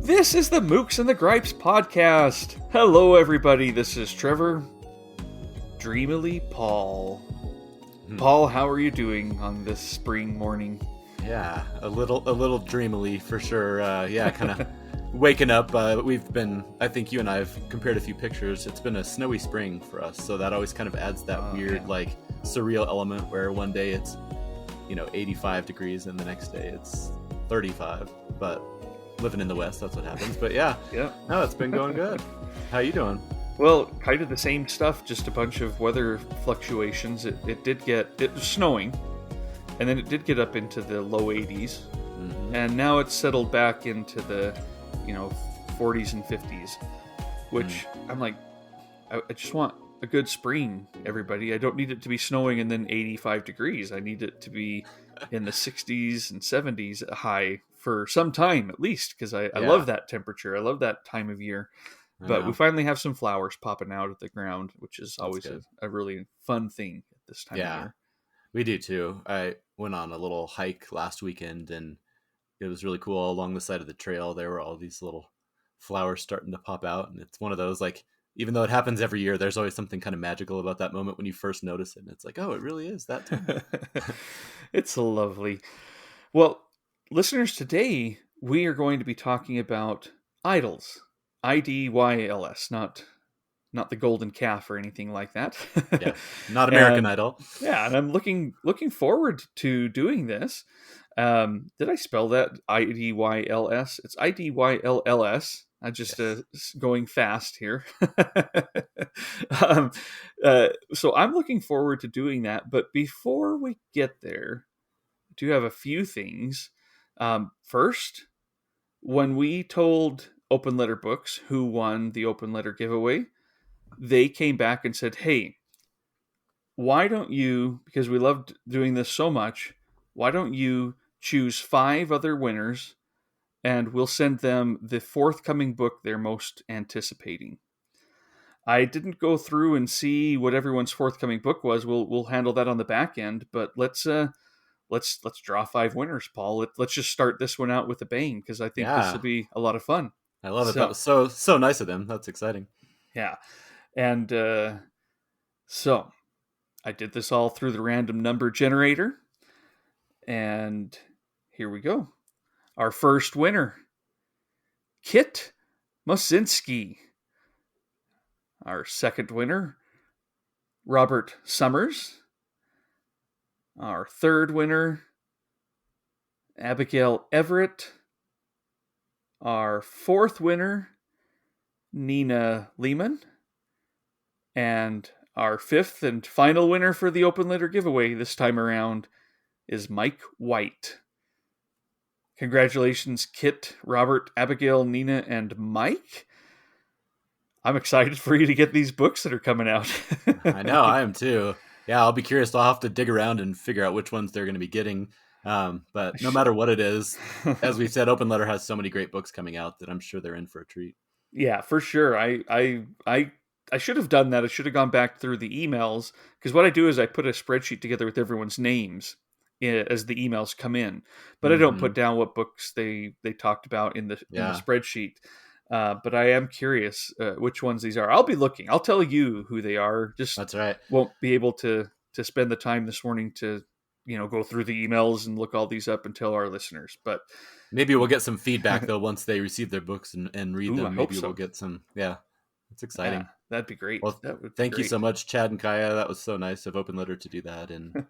This is the Mooks and the Gripes podcast. Hello, everybody. This is Trevor. Dreamily Paul. Paul, how are you doing on this spring morning? Yeah, a little dreamily for sure. Kind of waking up. I think you and I have compared a few pictures. It's been a snowy spring for us, so that always kind of adds that weird, surreal element where one day it's, 85 degrees and the next day it's 35. But living in the West, that's what happens. But yeah. No, it's been going good. How you doing? Well, kind of the same stuff, just a bunch of weather fluctuations. It was snowing, and then it did get up into the low 80s, and now it's settled back into the, 40s and 50s, which I'm like, I just want a good spring, everybody. I don't need it to be snowing and then 85 degrees. I need it to be in the 60s and 70s high for some time at least, because I love that temperature. I love that time of year. But we finally have some flowers popping out of the ground, which is always a really fun thing at this time of year. We do too. I went on a little hike last weekend, and it was really cool. Along the side of the trail, there were all these little flowers starting to pop out. And it's one of those, even though it happens every year, there's always something kind of magical about that moment when you first notice it. And it's like, oh, it really is that time. It's lovely. Well, listeners, today we are going to be talking about Idylls. Idylls, not the golden calf or anything like that. Yeah, not American Idol. Yeah, and I'm looking forward to doing this. Did I spell that Idylls? It's Idylls. I'm just going fast here. So I'm looking forward to doing that. But before we get there, I do have a few things. First, when we told Open Letter Books who won the Open Letter giveaway, they came back and said, hey, why don't you, because we loved doing this so much, why don't you choose 5 other winners and we'll send them the forthcoming book they're most anticipating. I didn't go through and see what everyone's forthcoming book was. We'll handle that on the back end, but let's draw 5 winners, Paul. Let's just start this one out with a bang, because I think this will be a lot of fun. I love it. That was so nice of them. That's exciting. Yeah. And so I did this all through the random number generator. And here we go. Our first winner, Kit Mosinski. Our second winner, Robert Summers. Our third winner, Abigail Everett. Our fourth winner, Nina Lehman. And our fifth and final winner for the Open Letter giveaway this time around is Mike White. Congratulations, Kit, Robert, Abigail, Nina, and Mike. I'm excited for you to get these books that are coming out. I know, I am too. Yeah, I'll be curious. I'll have to dig around and figure out which ones they're going to be getting. But no matter what it is, as we've said, Open Letter has so many great books coming out that I'm sure they're in for a treat. Yeah, for sure. I should have done that. I should have gone back through the emails, because what I do is I put a spreadsheet together with everyone's names as the emails come in, but I don't put down what books they talked about in the spreadsheet. But I am curious which ones these are. I'll be looking. I'll tell you who they are. Just that's right. Won't be able to spend the time this morning to go through the emails and look all these up and tell our listeners. But maybe we'll get some feedback though once they receive their books and read them. Maybe we'll get some. Yeah, it's exciting. Yeah, that'd be great. Well, thank you so much, Chad and Kaya. That was so nice of Open Letter to do that, and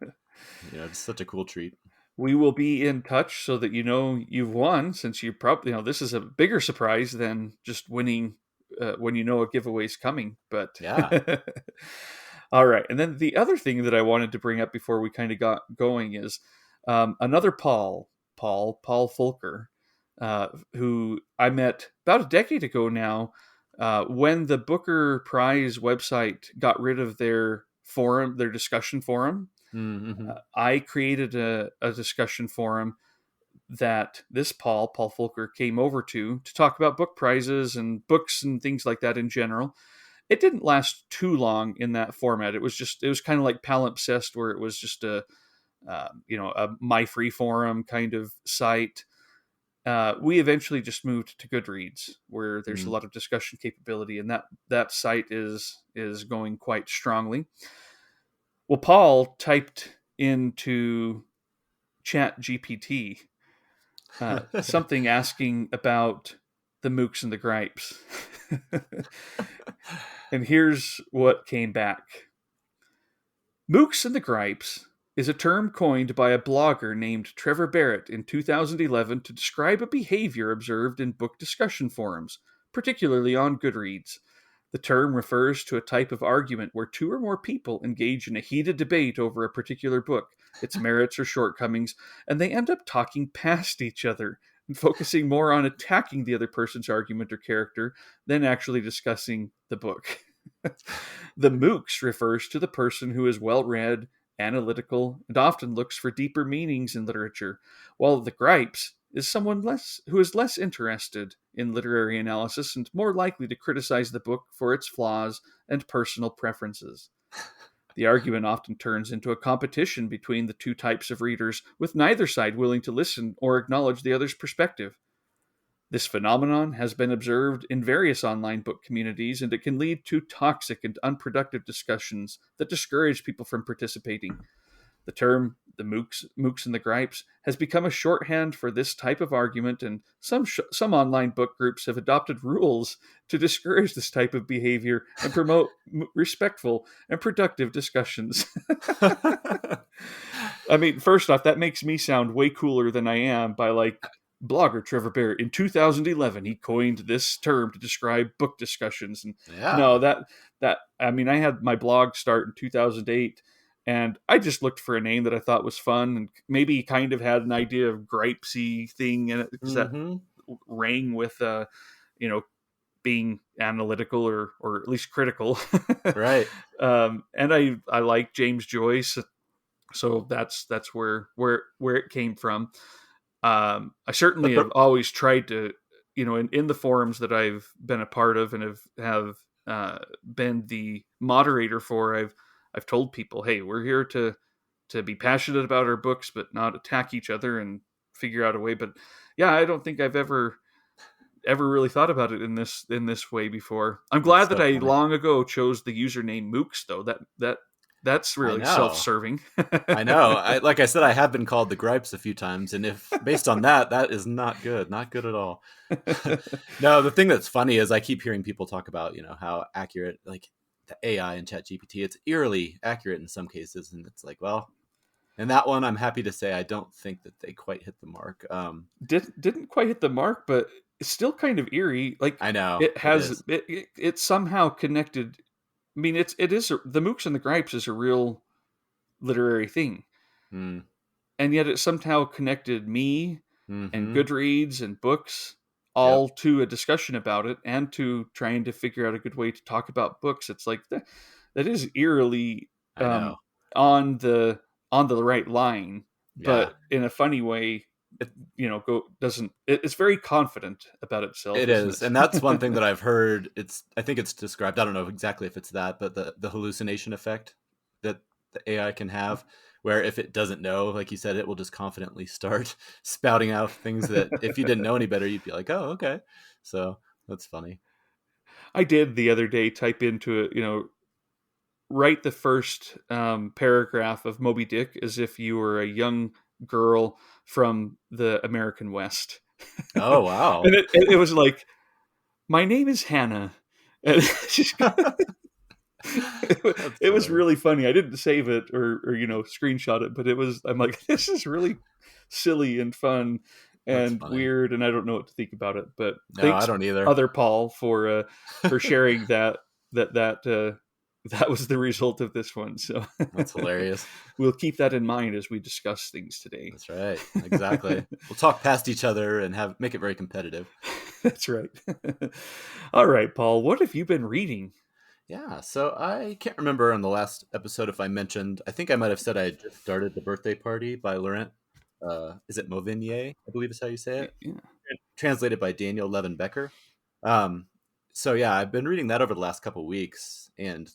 it's such a cool treat. We will be in touch so that you've won, since you probably this is a bigger surprise than just winning when a giveaway's coming. But yeah. All right. And then the other thing that I wanted to bring up before we kind of got going is another Paul Fulker, who I met about a decade ago now, when the Booker Prize website got rid of their forum, their discussion forum. Mm-hmm. I created a discussion forum that this Paul Fulker came over to talk about book prizes and books and things like that in general. It didn't last too long in that format. It was kind of like Palimpsest, where it was just a My Free Forum kind of site. we eventually just moved to Goodreads, where there's a Mm. lot of discussion capability, and that site is going quite strongly. Well, Paul typed into Chat GPT something asking about the mooks and the gripes. And here's what came back. Mooks and the gripes is a term coined by a blogger named Trevor Barrett in 2011 to describe a behavior observed in book discussion forums, particularly on Goodreads. The term refers to a type of argument where two or more people engage in a heated debate over a particular book, its merits or shortcomings, and they end up talking past each other and focusing more on attacking the other person's argument or character than actually discussing the book. The mooks refers to the person who is well read, analytical, and often looks for deeper meanings in literature, while the gripes is someone who is less interested in literary analysis and more likely to criticize the book for its flaws and personal preferences. The argument often turns into a competition between the two types of readers, with neither side willing to listen or acknowledge the other's perspective. This phenomenon has been observed in various online book communities, and it can lead to toxic and unproductive discussions that discourage people from participating. The term the mooks and the gripes has become a shorthand for this type of argument, and some online book groups have adopted rules to discourage this type of behavior and promote respectful and productive discussions. I mean, first off, that makes me sound way cooler than I am by like blogger Trevor Barrett. In 2011, he coined this term to describe book discussions. And no, Yeah. that I mean, I had my blog start in 2008, and I just looked for a name that I thought was fun and maybe kind of had an idea of gripesy thing in it because that Mm-hmm. rang with you know, being analytical or at least critical. Right. And I like James Joyce, so that's where it came from. I certainly But the have always tried to, in the forums that I've been a part of and have been the moderator for, I've told people, hey, we're here to be passionate about our books, but not attack each other and figure out a way. But yeah, I don't think I've ever really thought about it in this way before. I'm That's glad that so I funny. long ago chose the username Mooks though. That's I really know. self-serving. I know. Like I said, I have been called the gripes a few times, and if based on that, that is not good. Not good at all. No, the thing that's funny is I keep hearing people talk about, how accurate like the AI and ChatGPT. It's eerily accurate in some cases, and it's like, well, in that one, I'm happy to say I don't think that they quite hit the mark. Didn't quite hit the mark, but it's still kind of eerie. Like I know it it has is. it's somehow connected. I mean, the Mooks and the Gripes is a real literary thing, Mm, and yet it somehow connected me and mm-hmm. Goodreads and books Yep. all to a discussion about it and to trying to figure out a good way to talk about books. It's like that is eerily I know. um, on the right line, Yeah. but in a funny way. Go doesn't it's very confident about itself, It isn't is, and that's one thing that it? I've heard. I think it's described. I don't know exactly if it's that, but the hallucination effect that the AI can have, where if it doesn't know, like you said, it will just confidently start spouting out things that if you didn't know any better, you'd be like, oh, okay. So that's funny. I did the other day type into it, write the first paragraph of Moby Dick as if you were a young girl from the American West. Oh And wow, it was like, my name is Hannah. And that's it was hilarious. really funny. I didn't save it or screenshot it, but I'm like, this is really silly and fun That's and funny. weird, and I don't know what to think about it. But No, I thanks, don't either. other Paul, for sharing that that was the result of this one. So That's hilarious. we'll keep that in mind as we discuss things today. That's right. Exactly. We'll talk past each other and have make it very competitive. That's right. All right, Paul, what have you been reading? Yeah, so I can't remember on the last episode if I mentioned. I think I might have said I had just started The Birthday Party by Laurent. Is it Mauvignier? I believe is how you say it. Yeah. Translated by Daniel Levin Becker. Um, so yeah, I've been reading that over the last couple weeks, and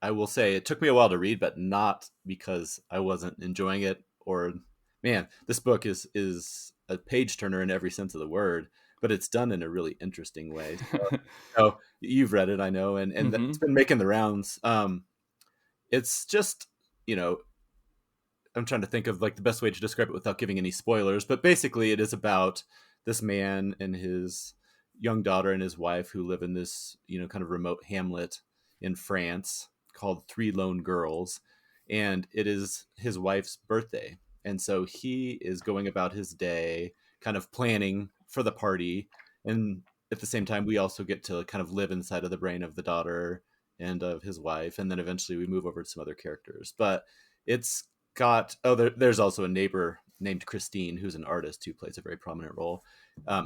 I will say it took me a while to read, but not because I wasn't enjoying it. Or man, this book is a page turner in every sense of the word, but it's done in a really interesting way. So you've read it, I know, and Hmm. it's been making the rounds. It's just, you know, I'm trying to think of like the best way to describe it without giving any spoilers, but basically it is about this man and his young daughter and his wife who live in this, you know, kind of remote hamlet in France called Three Lone Girls, and it is his wife's birthday. And so he is going about his day kind of planning for the party, and at the same time we also get to kind of live inside of the brain of the daughter and of his wife, and then eventually we move over to some other characters. But it's got there's also a neighbor named Christine who's an artist who plays a very prominent role,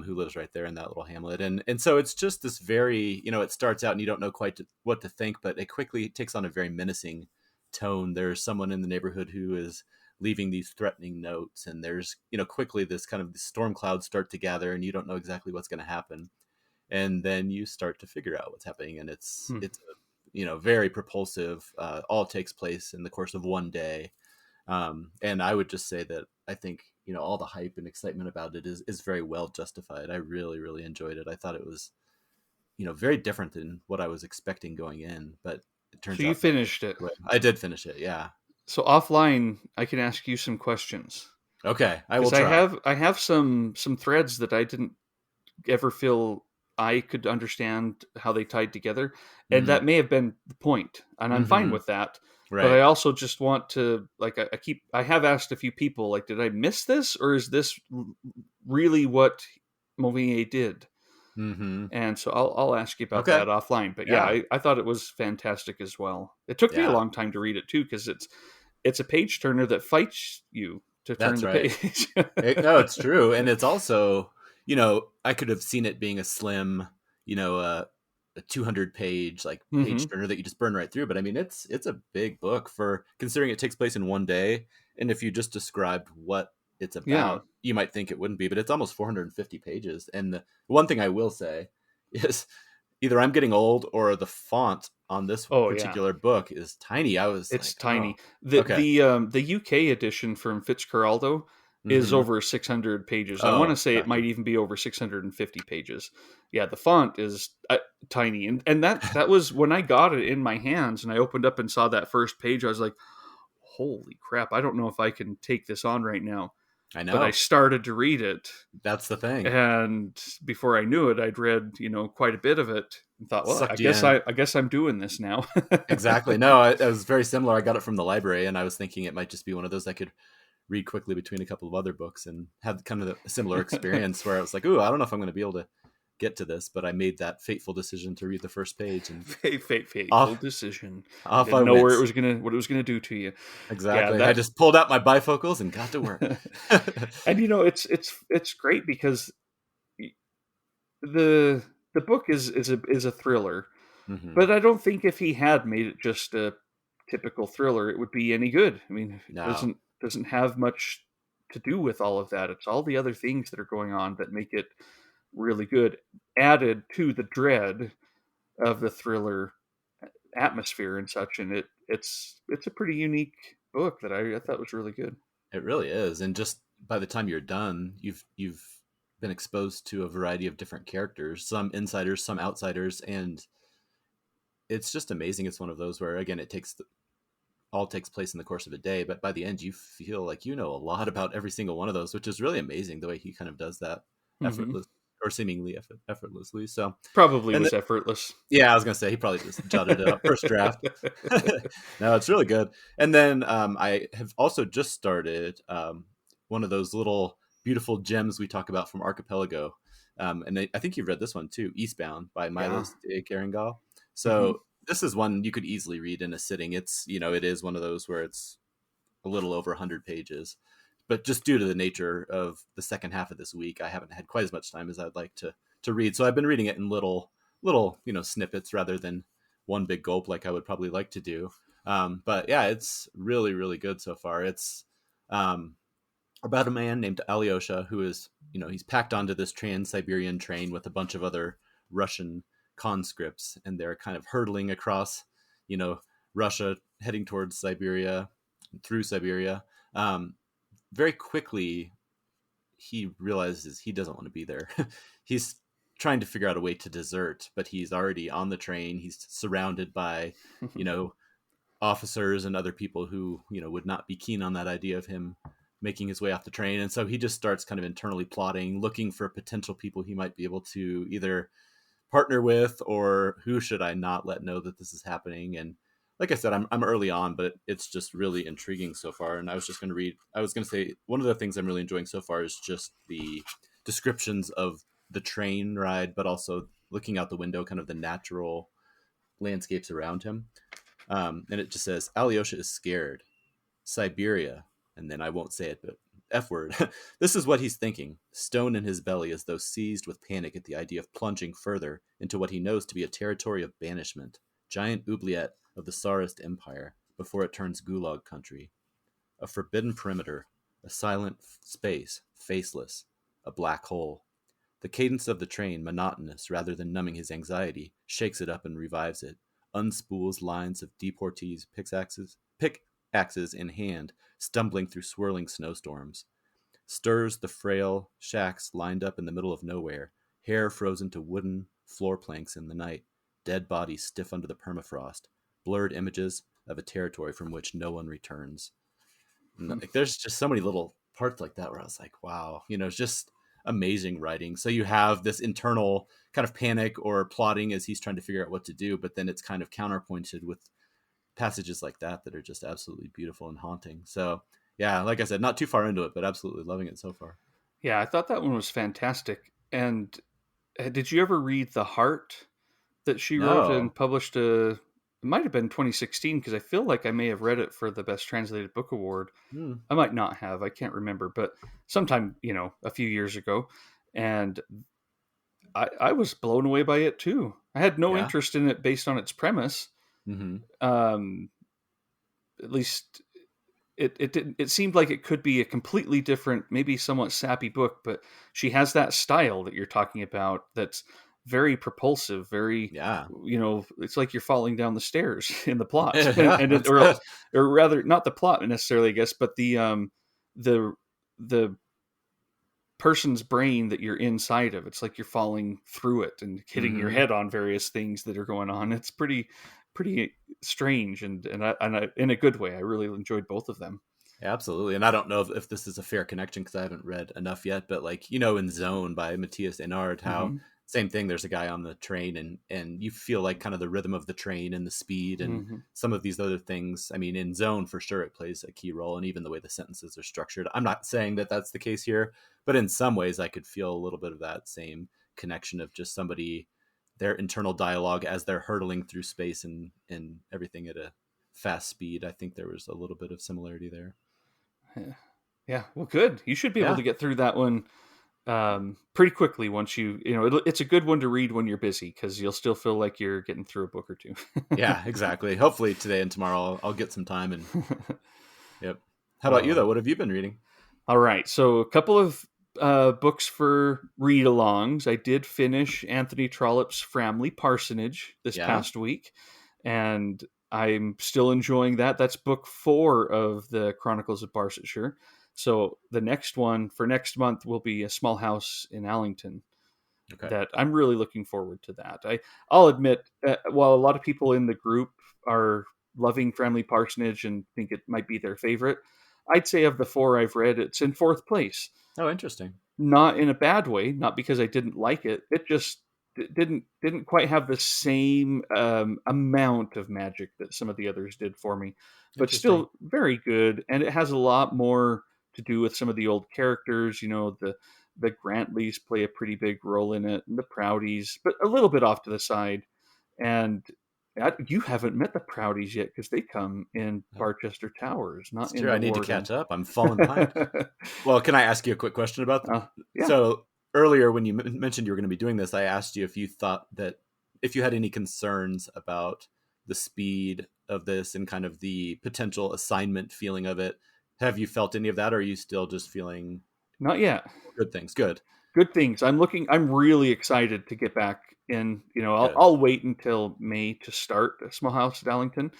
who lives right there in that little hamlet, and so it's just this very, you know, it starts out and you don't know quite what to think, but it quickly takes on a very menacing tone. There's someone in the neighborhood who is leaving these threatening notes, and there's, you know, quickly this kind of storm clouds start to gather and you don't know exactly what's going to happen, and then you start to figure out what's happening, and it's a, you know, very propulsive. All takes place in the course of one day. And I would just say that I think, you know, all the hype and excitement about it is very well justified. I really, really enjoyed it. I thought it was, you know, very different than what I was expecting going in, but it So turns you out that finished it. I did finish it. Yeah. So offline, I can ask you some questions Okay. I will because try. I have some threads that I didn't ever feel I could understand how they tied together, and Mm-hmm. that may have been the point, and I'm fine Mm-hmm. with that. But I Right. also just want to like I have asked a few people like, did I miss this, or is this really what Mouvier did? Mm-hmm. And so I'll ask you about Okay. that offline. But yeah, Yeah. I thought it was fantastic as well. It took me a Yeah. long time to read it too because it's a page turner that fights you to turn That's the right. page. No, it's true. And it's also, you know, I could have seen it being a slim, you know, a 200 page like Hmm. page turner that you just burn right through. But I mean, it's a big book for considering it takes place in one day. And if you just described what it's Yeah. about, you might think it wouldn't be, but it's almost 450 pages. And the one thing I will say is either I'm getting old or the font on this Oh yeah. particular book is tiny. I was It's like, oh, tiny. The okay. the UK edition from Fitzcarraldo is Mm-hmm. over 600 pages. I want to Oh, say it gotcha. might even be over 650 pages. Yeah, the font is tiny, and that was when I got it in my hands and I opened up and saw that first page. I was like, "Holy crap! I don't know if I can take this on right now." I But I know. started to read it, That's the thing. and before I knew it, I'd read quite a bit of it and thought, "Well, Sucked you in. I guess I'm doing this now." Exactly. No, it was very similar. I got it from the library, and I was thinking it might just be one of those I could read quickly between a couple of other books and have kind of a similar experience where I was like, "Ooh, I don't know if I'm going to be able to get to this," but I made that fateful decision to read the first page, and Fateful off decision. You off I didn't know went. where it was gonna what it was gonna do to you. Yeah, Exactly. I that just pulled out my bifocals and got to work. and it's great because the the book is a thriller, Hmm. but I don't think if he had made it just a typical thriller, it would be any good. I mean, it No, doesn't have much to do with all of that. It's all the other things that are going on that make it really good, added to the dread of the thriller atmosphere and such. And it's a pretty unique book that I thought was really good. it really is. And just by the time you're done, you've been exposed to a variety of different characters, some insiders, some outsiders, and it's just amazing. It's one of those where again, all takes place in the course of a day, but by the end, you feel like you know a lot about every single one of those, which is really amazing the way he kind of does that Hmm. effortless or seemingly effortlessly. So, Probably and was effortless. yeah, I was gonna say he probably just jotted it up first draft. No, it's really good. And then I have also just started one of those little beautiful gems we talk about from Archipelago. And I think you've read this one too, Eastbound by Yeah. Milos de Caringal. Hmm. So this is one you could easily read in a sitting. It's, you know, it is one of those where it's a little over 100 pages. But just due to the nature of the second half of this week, I haven't had quite as much time as I'd like to read. So I've been reading it in little, you know, snippets rather than one big gulp like I would probably like to do. But yeah, it's really, really good so far. It's um, about a man named Alyosha who is, you know, he's packed onto this Trans-Siberian train with a bunch of other Russian conscripts, and they're kind of hurtling across, you know, Russia, heading towards Siberia, through Siberia. Um, Very quickly, he realizes he doesn't want to be there. He's trying to figure out a way to desert, but he's already on the train. He's surrounded by, you know, officers and other people who, you know, would not be keen on that idea of him making his way off the train. And so he just starts kind of internally plotting, looking for potential people he might be able to either partner with, or who should I not let know that this is happening. And like I said, I'm early on, but it's just really intriguing so far. And I was going to say, one of the things I'm really enjoying so far is just the descriptions of the train ride, but also looking out the window, kind of the natural landscapes around him. And it just says, Alyosha is scared. Siberia. And then I won't say it, but F word. This is what he's thinking, stone in his belly, as though seized with panic at the idea of plunging further into what he knows to be a territory of banishment, giant oubliette of the Tsarist Empire, before it turns gulag country. A forbidden perimeter, a silent space, faceless, a black hole. The cadence of the train, monotonous rather than numbing his anxiety, shakes it up and revives it, unspools lines of deportees, pickaxes in hand, stumbling through swirling snowstorms, stirs the frail shacks lined up in the middle of nowhere, hair frozen to wooden floor planks in the night, dead bodies stiff under the permafrost, blurred images of a territory from which no one returns. And, like, there's just so many little parts like that where I was like, wow, you know, it's just amazing writing. So you have this internal kind of panic or plotting as he's trying to figure out what to do, but then it's kind of counterpointed with passages like that are just absolutely beautiful and haunting. So yeah, like I said, not too far into it, but absolutely loving it so far. Yeah, I thought that one was fantastic. And did you ever read The Heart that she wrote and No. published? It might have been 2016, because I feel like I may have read it for the Best Translated Book Award. Hmm. I might not have. I can't remember, but sometime, a few years ago. And I was blown away by it too. I had no Yeah. interest in it based on its premise. Mm-hmm. Um, at least it seemed like it could be a completely different, maybe somewhat sappy book, but she has that style that you're talking about that's very propulsive, very, Yeah. it's like you're falling down the stairs in the plot. Yeah, that's good. Or rather, not the plot necessarily, I guess, but the the person's brain that you're inside of. It's like you're falling through it and hitting your Mm-hmm. head on various things that are going on. It's pretty strange, and in a good way. I really enjoyed both of them. Absolutely. And I don't know if this is a fair connection because I haven't read enough yet, but like, you know, in Zone by Matthias Enard, how Mm-hmm. same thing, there's a guy on the train and you feel like kind of the rhythm of the train and the speed and Mm-hmm. some of these other things. I mean, in Zone, for sure, it plays a key role, and even the way the sentences are structured. I'm not saying that that's the case here, but in some ways I could feel a little bit of that same connection of just somebody, their internal dialogue as they're hurtling through space and everything at a fast speed. I think there was a little bit of similarity there. Yeah. Yeah. Well, good. You should be able Yeah. to get through that one pretty quickly once it's a good one to read when you're busy, because you'll still feel like you're getting through a book or two. Yeah, exactly. Hopefully today and tomorrow I'll get some time and yep. How about you uh, though? What have you been reading? all right. So a couple of books for read-alongs. I did finish Anthony Trollope's Framley Parsonage this Yeah. past week, and I'm still enjoying that. That's book 4 of the Chronicles of Barsetshire. So the next one for next month will be A Small House in Allington. Okay. That I'm really looking forward to that. I'll admit, while a lot of people in the group are loving Framley Parsonage and think it might be their favorite, I'd say of the 4 I've read, it's in 4th place. Oh, interesting. Not in a bad way, not because I didn't like it. It just didn't quite have the same amount of magic that some of the others did for me, but Interesting. still very good. And it has a lot more to do with some of the old characters. The Grantleys play a pretty big role in it, and the Proudies, but a little bit off to the side. And you haven't met the Proudies yet, because they come in Oh, Barchester Towers, it's not in true. I the need to Warden. catch up. I'm falling behind. Well, can I ask you a quick question about Yeah. so earlier when you mentioned you were going to be doing this, I asked you if you thought that if you had any concerns about the speed of this and kind of the potential assignment feeling of it. Have you felt any of that, or are you still just feeling Not yet. good things? Good. Good things. I'm really excited to get back in. I'll, Good. I'll wait until May to start Small House at Allington.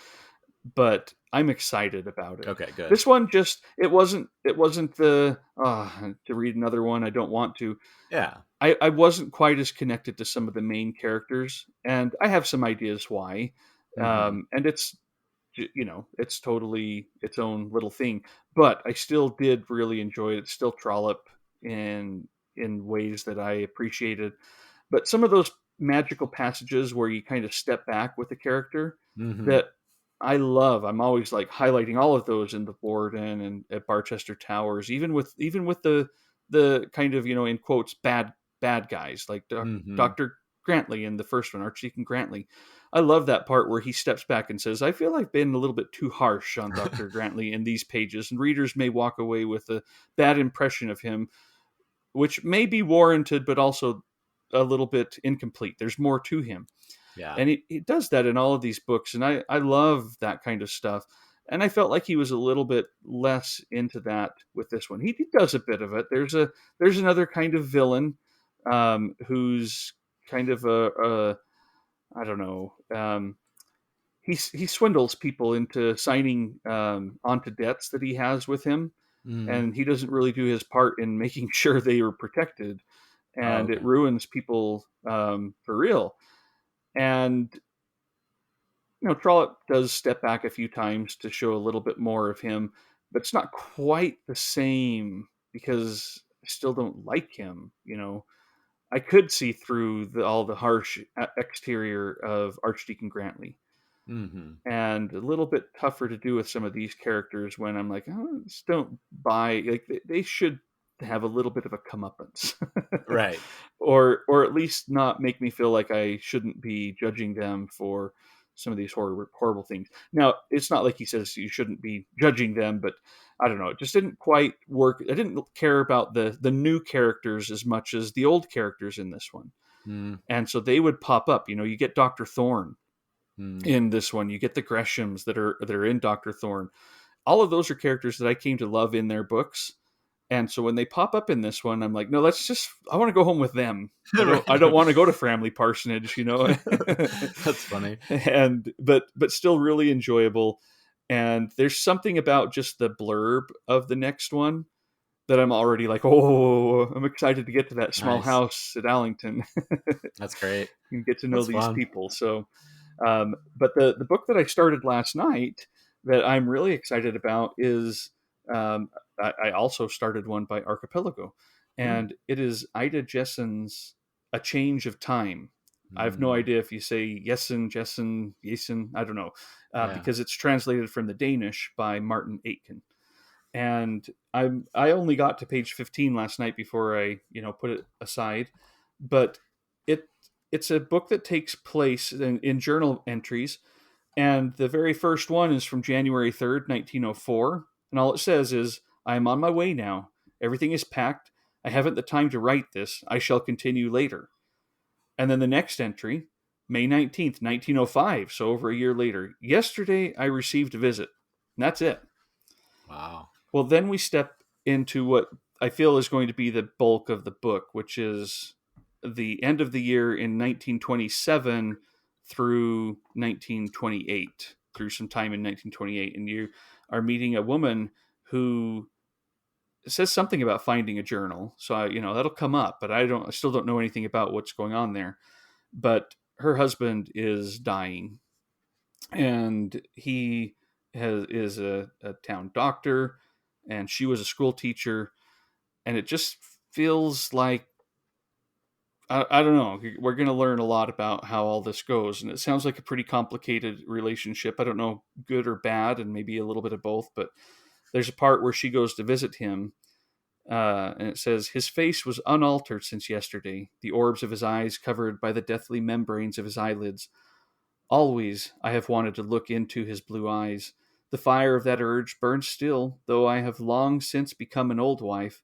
but I'm excited about it. Okay, good. This one just it wasn't the to read another one I don't want to. Yeah. I wasn't quite as connected to some of the main characters, and I have some ideas why. Mm-hmm. And it's totally its own little thing, but I still did really enjoy it. Still trollop in ways that I appreciated, but some of those magical passages where you kind of step back with the character Mm-hmm. that I love. I'm always like highlighting all of those in the Warden and at Barchester Towers, even with the kind of in quotes bad guys like Mm-hmm. Dr. Grantley in the first one, Archdeacon Grantley. I love that part where he steps back and says, "I feel I've been a little bit too harsh on Dr. Grantley in these pages, and readers may walk away with a bad impression of him, which may be warranted, but also a little bit incomplete. There's more to him." Yeah. And he does that in all of these books, and I love that kind of stuff. And I felt like he was a little bit less into that with this one. He does a bit of it. There's another kind of villain, who's kind of a I don't know. He swindles people into signing onto debts that he has with him, Mm-hmm. and he doesn't really do his part in making sure they are protected, Oh, and it okay. ruins people for real. And Trollope does step back a few times to show a little bit more of him, but it's not quite the same because I still don't like him. I could see through all the harsh exterior of Archdeacon Grantley, Mm-hmm. and a little bit tougher to do with some of these characters when I'm like, oh, just don't buy. Like they should have a little bit of a comeuppance, Right. or at least not make me feel like I shouldn't be judging them for some of these horrible things. Now, it's not like he says you shouldn't be judging them, but I don't know. It just didn't quite work. I didn't care about the new characters as much as the old characters in this one, and so they would pop up. You get Dr. Thorne Mm-hmm. in this one. You get the Greshams that are in Dr. Thorne. All of those are characters that I came to love in their books. And so when they pop up in this one, I'm like, no, I want to go home with them. I don't Right. want to go to Framley Parsonage, That's funny. and but still really enjoyable. And there's something about just the blurb of the next one that I'm already like, oh, I'm excited to get to that small Nice. house at Allington That's great. and get to know That's these fun. people. So, but the book that I started last night that I'm really excited about is I also started one by Archipelago, Hmm. and it is Ida Jessen's A Change of Time. I have no Mm. idea if you say Jessen, I don't know, Yeah. because it's translated from the Danish by Martin Aitken. And I only got to page 15 last night before I put it aside, but it it's a book that takes place in journal entries, and the very first one is from January 3rd, 1904, and all it says is, "I am on my way now. Everything is packed. I haven't the time to write this. I shall continue later." And then the next entry, May 19th, 1905, so over a year later. "Yesterday I received a visit." And that's it. Wow. Well, then we step into what I feel is going to be the bulk of the book, which is the end of the year in 1927 through 1928, through some time in 1928. And you are meeting a woman who says something about finding a journal. So, that'll come up, but I still don't know anything about what's going on there. But her husband is dying, and he is a town doctor, and she was a school teacher, and it just feels like I don't know. We're going to learn a lot about how all this goes, and it sounds like a pretty complicated relationship. I don't know, good or bad, and maybe a little bit of both. But there's a part where she goes to visit him, and it says, "His face was unaltered since yesterday, the orbs of his eyes covered by the deathly membranes of his eyelids. Always I have wanted to look into his blue eyes. The fire of that urge burns still, though I have long since become an old wife.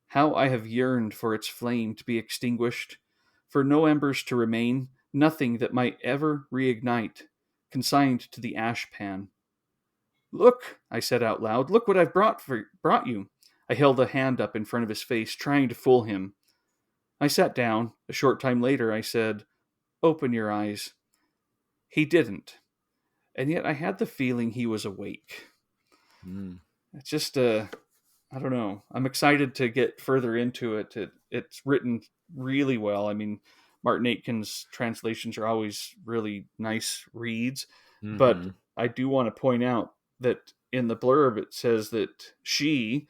How I have yearned for its flame to be extinguished, for no embers to remain, nothing that might ever reignite, consigned to the ash pan. Look, I said out loud, look what I've brought you." I held a hand up in front of his face, trying to fool him. I sat down. A short time later, I said, "Open your eyes." He didn't. and yet I had the feeling he was awake. Mm. It's just I don't know. I'm excited to get further into it. It's written really well. I mean, Martin Aitken's translations are always really nice reads, but Mm-hmm. I do want to point out that in the blurb it says that she,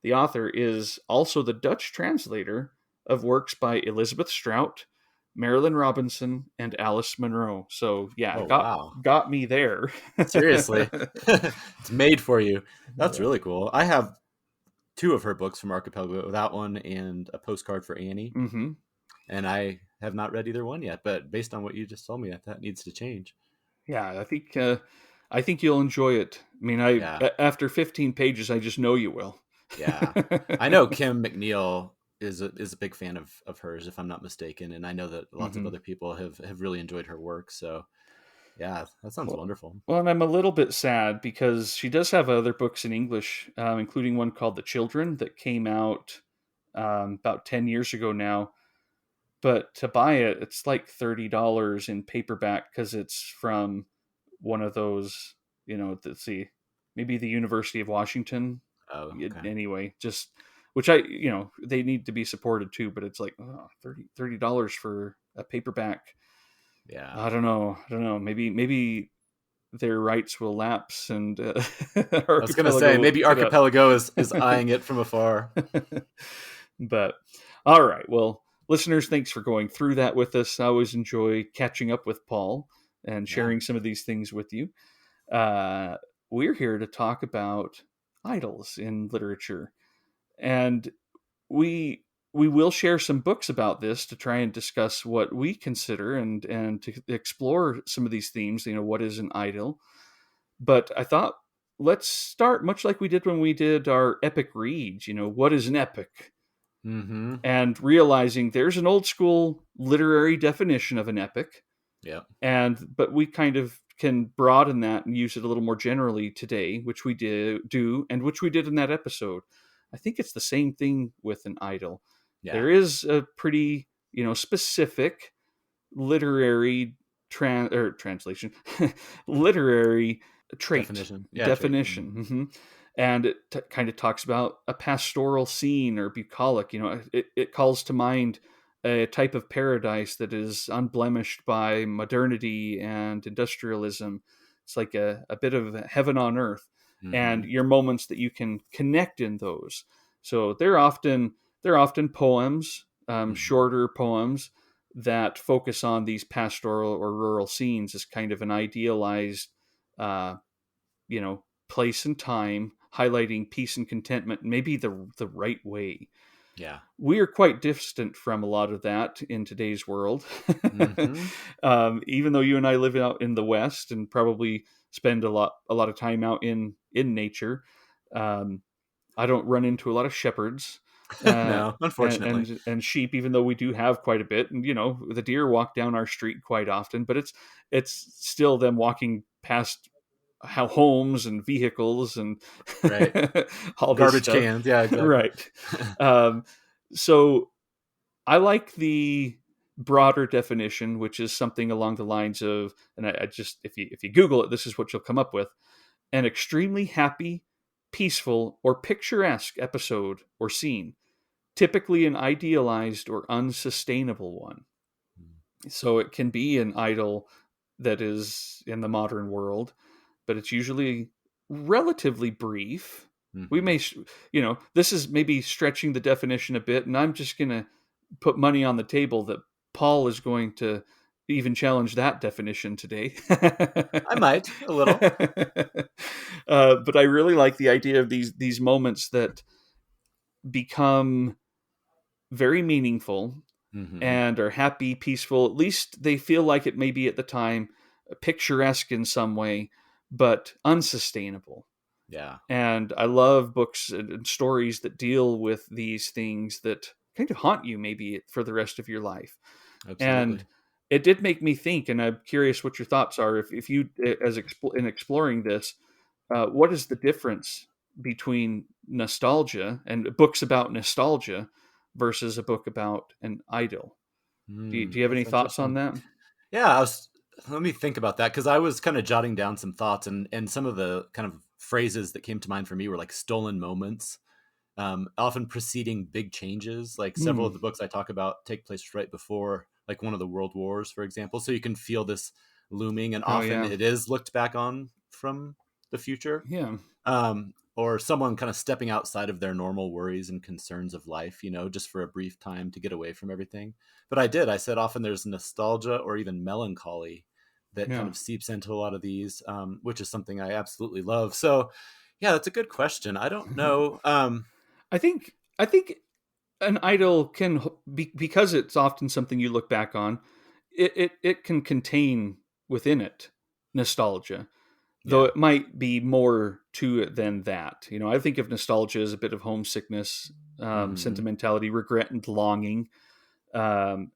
the author, is also the Dutch translator of works by Elizabeth Strout, Marilyn Robinson, and Alice Munro. So yeah, Oh, it wow. got me there. Seriously. It's made for you. That's Yeah. really cool. I have two of her books from Archipelago, that one and A Postcard for Annie. Mm-hmm. And I have not read either one yet, but based on what you just told me, that needs to change. Yeah, I think you'll enjoy it. I mean, I Yeah. after 15 pages, I just know you will. Yeah. I know Kim McNeil is a big fan of hers, if I'm not mistaken, and I know that lots of Hmm. other people have really enjoyed her work. So yeah, that sounds Well, wonderful. well, and I'm a little bit sad because she does have other books in English, including one called The Children that came out about 10 years ago now. But to buy it, it's like $30 in paperback because it's from one of those, let's see, maybe the University of Washington. Oh, okay. Anyway, just which they need to be supported too, but it's like $30 for a paperback. Yeah. I don't know. Maybe their rights will lapse and I was gonna Archipelago say will maybe pick it up. Archipelago is eyeing it from afar. But all right, well, listeners, thanks for going through that with us. I always enjoy catching up with Paul and Yeah. sharing some of these things with you. Uh, we're here to talk about idols in literature, and we we will share some books about this to try and discuss what we consider and to explore some of these themes. What is an idol? But I thought let's start much like we did when we did our epic reads. What is an epic? Mm-hmm. And realizing there's an old school literary definition of an epic, Yeah. but we kind of can broaden that and use it a little more generally today, which we do and which we did in that episode. I think it's the same thing with an idol. Yeah. There is a pretty specific literary translation literary trait Definition. Yeah. Trait. definition. Mm-hmm. And it kind of talks about a pastoral scene or bucolic. It calls to mind a type of paradise that is unblemished by modernity and industrialism. It's like a bit of heaven on earth, Mm-hmm. and your moments that you can connect in those. So they're often poems, Mm-hmm. shorter poems that focus on these pastoral or rural scenes as kind of an idealized, uh, place and time, highlighting peace and contentment, maybe the right way. Yeah. We are quite distant from a lot of that in today's world. Mm-hmm. Even though you and I live out in the West and probably spend a lot of time out in nature, um, I don't run into a lot of shepherds No, and, unfortunately. and sheep, even though we do have quite a bit. And the deer walk down our street quite often, but it's still them walking past how homes and vehicles and Right. all this Garbage stuff. cans. Yeah. Exactly. Right. Um, so I like the broader definition, which is something along the lines of, and I just if you Google it, this is what you'll come up with: an extremely happy, peaceful, or picturesque episode or scene, typically an idealized or unsustainable one. So it can be an idol that is in the modern world, but it's usually relatively brief. We Mm-hmm. may, this is maybe stretching the definition a bit, and I'm just going to put money on the table that Paul is going to even challenge that definition today. I might a little. But I really like the idea of these moments that become very meaningful Mm-hmm. and are happy, peaceful. At least they feel like it may be at the time, picturesque in some way, but unsustainable. Yeah. And I love books and stories that deal with these things that kind of haunt you maybe for the rest of your life. And Absolutely. it did make me think, and I'm curious what your thoughts are. If you, in exploring this, what is the difference between nostalgia and books about nostalgia versus a book about an idol? Do you have any That's thoughts on interesting. that? Yeah, Let me think about that, because I was kind of jotting down some thoughts, and some of the kind of phrases that came to mind for me were like stolen moments, often preceding big changes. Like several Hmm. of the books I talk about take place right before like one of the world wars, for example. So you can feel this looming, and Oh often yeah. it is looked back on from the future, Yeah. or someone kind of stepping outside of their normal worries and concerns of life, just for a brief time to get away from everything. But I said often there's nostalgia or even melancholy that kind Yeah. of seeps into a lot of these, which is something I absolutely love. So, yeah, that's a good question. I don't know. I think an idol can because it's often something you look back on. It can contain within it nostalgia, though Yeah. it might be more to it than that. I think of nostalgia as a bit of homesickness, Hmm. sentimentality, regret, and longing. Um,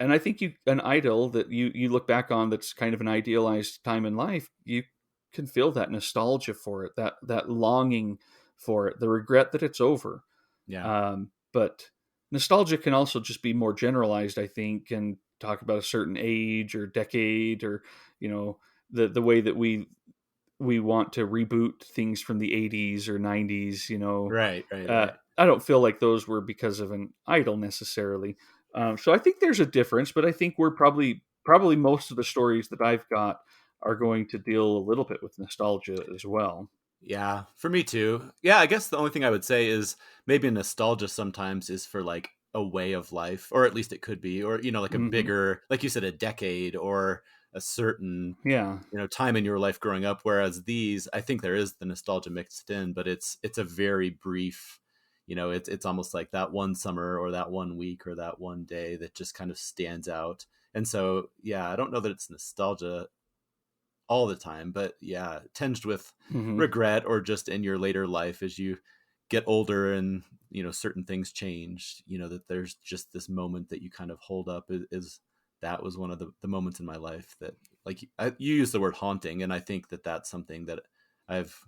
and I think an idol that you look back on that's kind of an idealized time in life, you can feel that nostalgia for it, that longing for it, the regret that it's over. Yeah. But nostalgia can also just be more generalized, I think, and talk about a certain age or decade, or the way that we want to reboot things from the 80s or 90s. Right. Right. Right. I don't feel like those were because of an idol necessarily. So I think there's a difference, but I think we're probably most of the stories that I've got are going to deal a little bit with nostalgia as well. Yeah, for me too. Yeah, I guess the only thing I would say is maybe nostalgia sometimes is for like a way of life, or at least it could be, or like a Hmm. bigger, like you said, a decade or a certain Yeah. time in your life growing up. Whereas these, I think there is the nostalgia mixed in, but it's a very brief. It's almost like that one summer or that one week or that one day that just kind of stands out. And so, yeah, I don't know that it's nostalgia all the time, but yeah, tinged with Hmm. regret, or just in your later life as you get older and certain things change. That there's just this moment that you kind of hold up is that was one of the moments in my life that, like, you use the word haunting, and I think that that's something that I've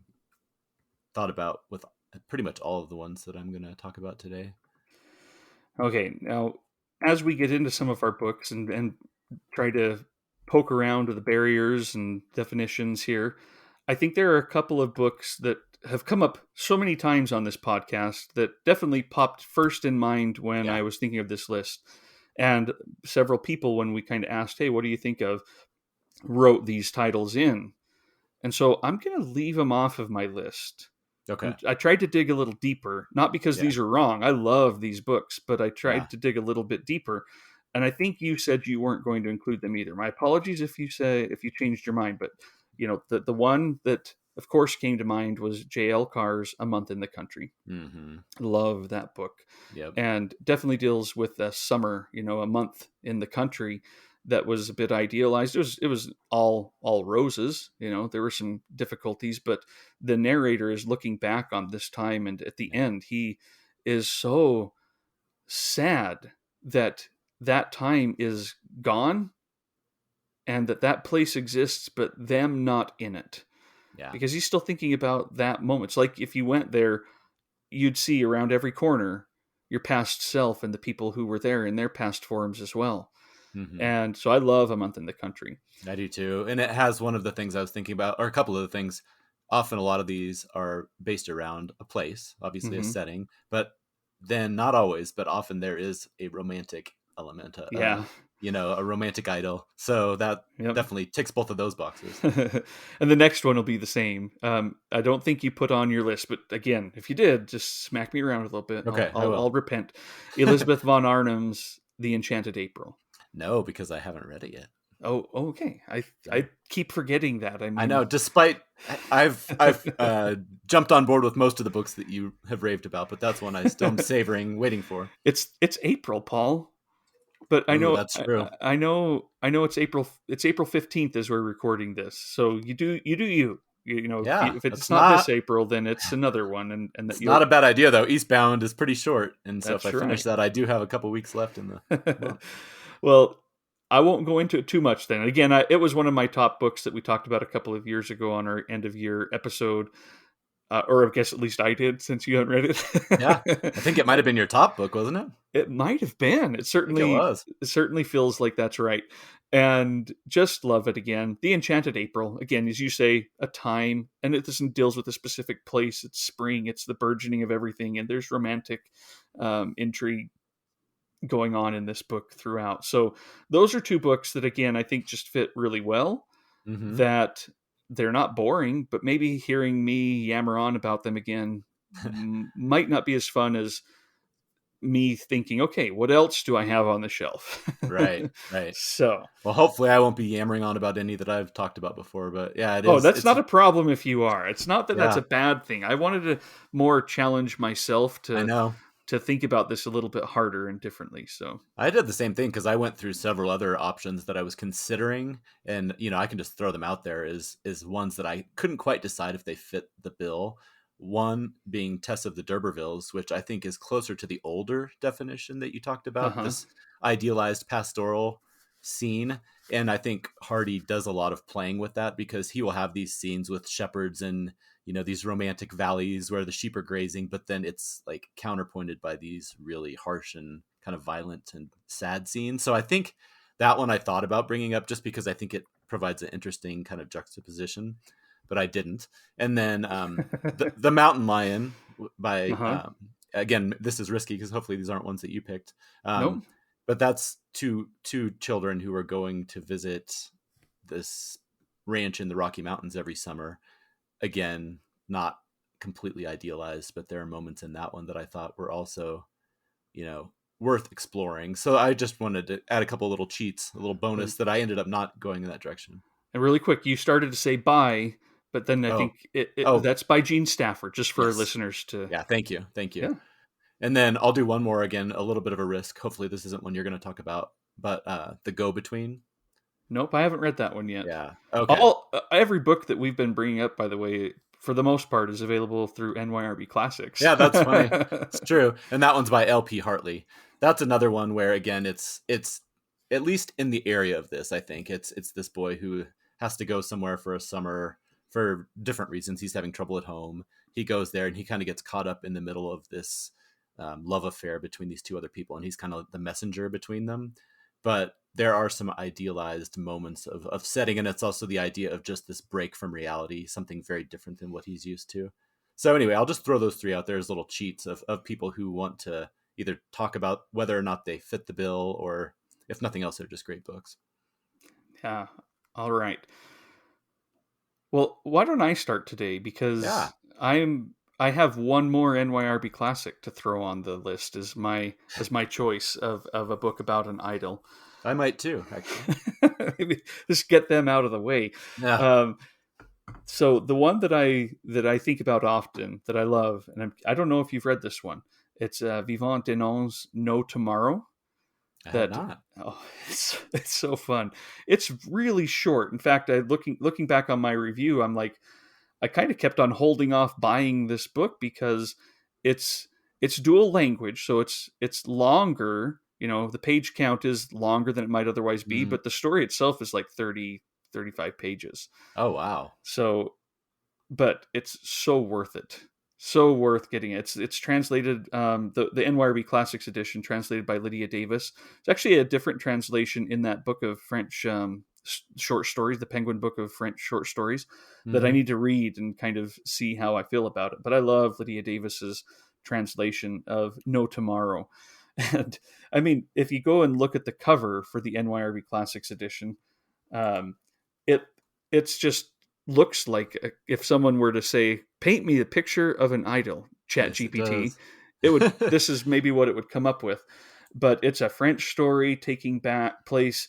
thought about with pretty much all of the ones that I'm going to talk about today. Okay, now as we get into some of our books and try to poke around with the barriers and definitions here, I think there are a couple of books that have come up so many times on this podcast that definitely popped first in mind when Yeah. I was thinking of this list. And several people, when we kind of asked, hey, what do you think of, wrote these titles in. And so I'm going to leave them off of my list. Okay. And I tried to dig a little deeper, not because Yeah. these are wrong. I love these books, but I Yeah. tried to dig a little bit deeper. And I think you said you weren't going to include them either. My apologies if you changed your mind, but the one that of course came to mind was J.L. Carr's A Month in the Country. Mm-hmm. Love that book, Yep. and definitely deals with a summer, a month in the country that was a bit idealized. It was all roses. There were some difficulties, but the narrator is looking back on this time, and at the Yeah. end, he is so sad that that time is gone and that place exists, but them not in it, Yeah. because he's still thinking about that moment. It's like if you went there, you'd see around every corner your past self and the people who were there in their past forms as well. Mm-hmm. And so I love A Month in the Country. I do too. And it has one of the things I was thinking about, or a couple of the things. Often a lot of these are based around a place, obviously a Hmm. setting, but then not always, but often there is a romantic element, Yeah. a romantic idol. So that Yep. definitely ticks both of those boxes. And the next one will be the same. I don't think you put on your list, but again, if you did, just smack me around a little bit. I'll Okay, I I'll, will. I'll repent. Elizabeth von Arnim's The Enchanted April. No, because I haven't read it yet. Oh, okay. I Yeah. I keep forgetting that. I I know. mean, Despite I've jumped on board with most of the books that you have raved about, but that's one I still am savoring, waiting for. it's April, Paul. But I Ooh, know, that's true. I know it's April. It's April 15th as we're recording this. So you do you. Yeah, If it's it's not this not. April, then it's another one, and that It's not you'll. a bad idea though. Eastbound is pretty short, and so if I That's finish right. that, I do have a couple weeks left in the month. Well, I won't go into it too much then. Again, it was one of my top books that we talked about a couple of years ago on our end of year episode. or I guess at least I did, since you haven't read Yeah, it. I think it might have been your top book, wasn't it? It might have been. I think it was. It certainly feels like that's right. And just love it again. The Enchanted April, again, as you say, a time, and it doesn't deals with a specific place. It's spring. It's the burgeoning of everything, and there's romantic intrigue going on in this book throughout. So those are two books that, again, I think just fit really well. Mm-hmm. That they're not boring, but maybe hearing me yammer on about them again might not be as fun as me thinking, okay, what else do I have on the shelf? Right, right. So, Well, hopefully I won't be yammering on about any that I've talked about before, but yeah, it oh, is. that's It's not a problem if you are. It's not that that's yeah, a bad thing. I wanted to more challenge myself I know. to think about this a little bit harder and differently. So, I did the same thing because I went through several other options that I was considering, and I can just throw them out there as ones that I couldn't quite decide if they fit the bill. One being Tess of the D'Urbervilles, which I think is closer to the older definition that you talked about, uh-huh. this idealized pastoral scene. And I think Hardy does a lot of playing with that because he will have these scenes with shepherds and these romantic valleys where the sheep are grazing, but then it's like counterpointed by these really harsh and kind of violent and sad scenes. So I think that one I thought about bringing up just because I think it provides an interesting kind of juxtaposition, but I didn't. And then the Mountain Lion by Uh-huh. again, this is risky because hopefully these aren't ones that you picked. Nope. But that's two children who are going to visit this ranch in the Rocky Mountains every summer. Again, not completely idealized, but there are moments in that one that I thought were also, worth exploring. So I just wanted to add a couple little cheats, a little bonus that I ended up not going in that direction. And really quick, you started to say bye, but then I Oh, think oh, that's by Gene Stafford, just for our yes. listeners to, Yeah, thank you. Thank you. yeah. And then I'll do one more again, a little bit of a risk. Hopefully this isn't one you're going to talk about, but The Go Between. Nope, I haven't read that one yet. Yeah. Okay. All every book that we've been bringing up, by the way, for the most part, is available through NYRB Classics. Yeah, that's funny. It's true. And that one's by LP Hartley. That's another one where again it's at least in the area of this, I think. It's this boy who has to go somewhere for a summer for different reasons. He's having trouble at home. He goes there and he kind of gets caught up in the middle of this love affair between these two other people, and he's kind of the messenger between them. But there are some idealized moments of setting, and it's also the idea of just this break from reality, something very different than what he's used to. So anyway, I'll just throw those three out there as little cheats of people who want to either talk about whether or not they fit the bill, or if nothing else, they're just great books. Yeah. All right. Well, why don't I start today? Yeah, Because I have one more NYRB classic to throw on the list as my choice of a book about an idol. I might too, actually. Maybe just get them out of the way. Yeah, Um, so the one that I think about often, that I love, and I don't know if you've read this one. It's Vivant Denon's No Tomorrow. I have That not. oh, it's so fun. It's really short. In fact, looking back on my review, I'm like, I kind of kept on holding off buying this book because it's it's dual language, so it's longer. The page count is longer than it might otherwise be, Mm. but the story itself is like 35 pages. Oh wow. So, but it's so worth it. So worth getting it. It's translated, the NYRB Classics edition, translated by Lydia Davis. It's actually a different translation in that book of French short stories, the Penguin Book of French Short Stories, that I Mm-hmm. need to read and kind of see how I feel about it. But I love Lydia Davis's translation of No Tomorrow. And I mean, if you go and look at the cover for the NYRB Classics edition, um, it it's just looks like, if someone were to say, "Paint me a picture of an idol," Chat Yes, it GPT, does. it would. This is maybe what it would come up with. But it's a French story taking back place,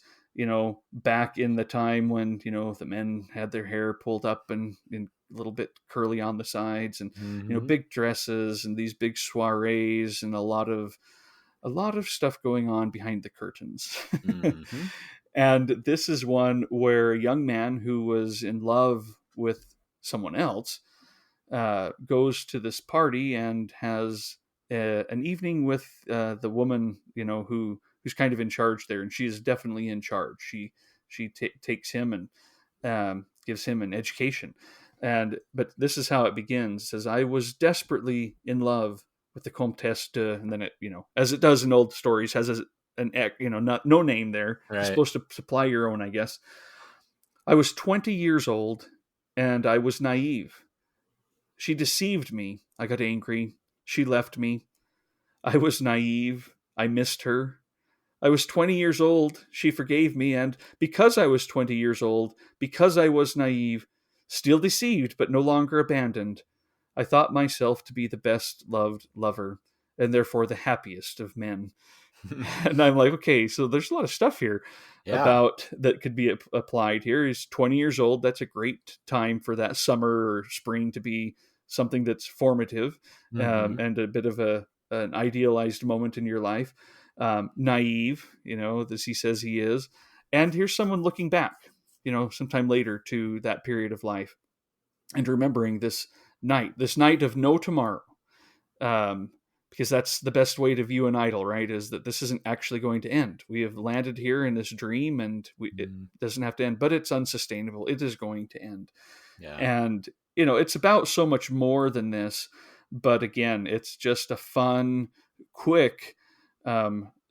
back in the time when the men had their hair pulled up and a little bit curly on the sides, and Mm-hmm. big dresses and these big soirees, and a lot of stuff going on behind the curtains. Mm-hmm. And this is one where a young man who was in love with someone else goes to this party and has an evening with the woman, who's kind of in charge there, and she is definitely in charge. She takes him and gives him an education. But this is how it begins. It says, I was desperately in love with the Comtesse de, and then it, as it does in old stories, has an not no name there. You're Right. supposed to supply your own, I guess. I was 20 years old, and I was naive. She deceived me. I got angry. She left me. I was naive. I missed her. I was 20 years old. She forgave me. And because I was 20 years old, because I was naive, still deceived, but no longer abandoned, I thought myself to be the best loved lover, and therefore the happiest of men. And I'm like, okay, so there's a lot of stuff here Yeah. about that could be applied here. He's 20 years old. That's a great time for that summer or spring to be something that's formative, Hmm. and a bit of an idealized moment in your life. Naive, as he says he is. And here's someone looking back, sometime later to that period of life and remembering this night of no tomorrow. Um, because that's the best way to view an idol, right? Is that this isn't actually going to end. We have landed here in this dream, and it Hmm. doesn't have to end, but it's unsustainable. It is going to end, Yeah. and it's about so much more than this. But again, it's just a fun, quick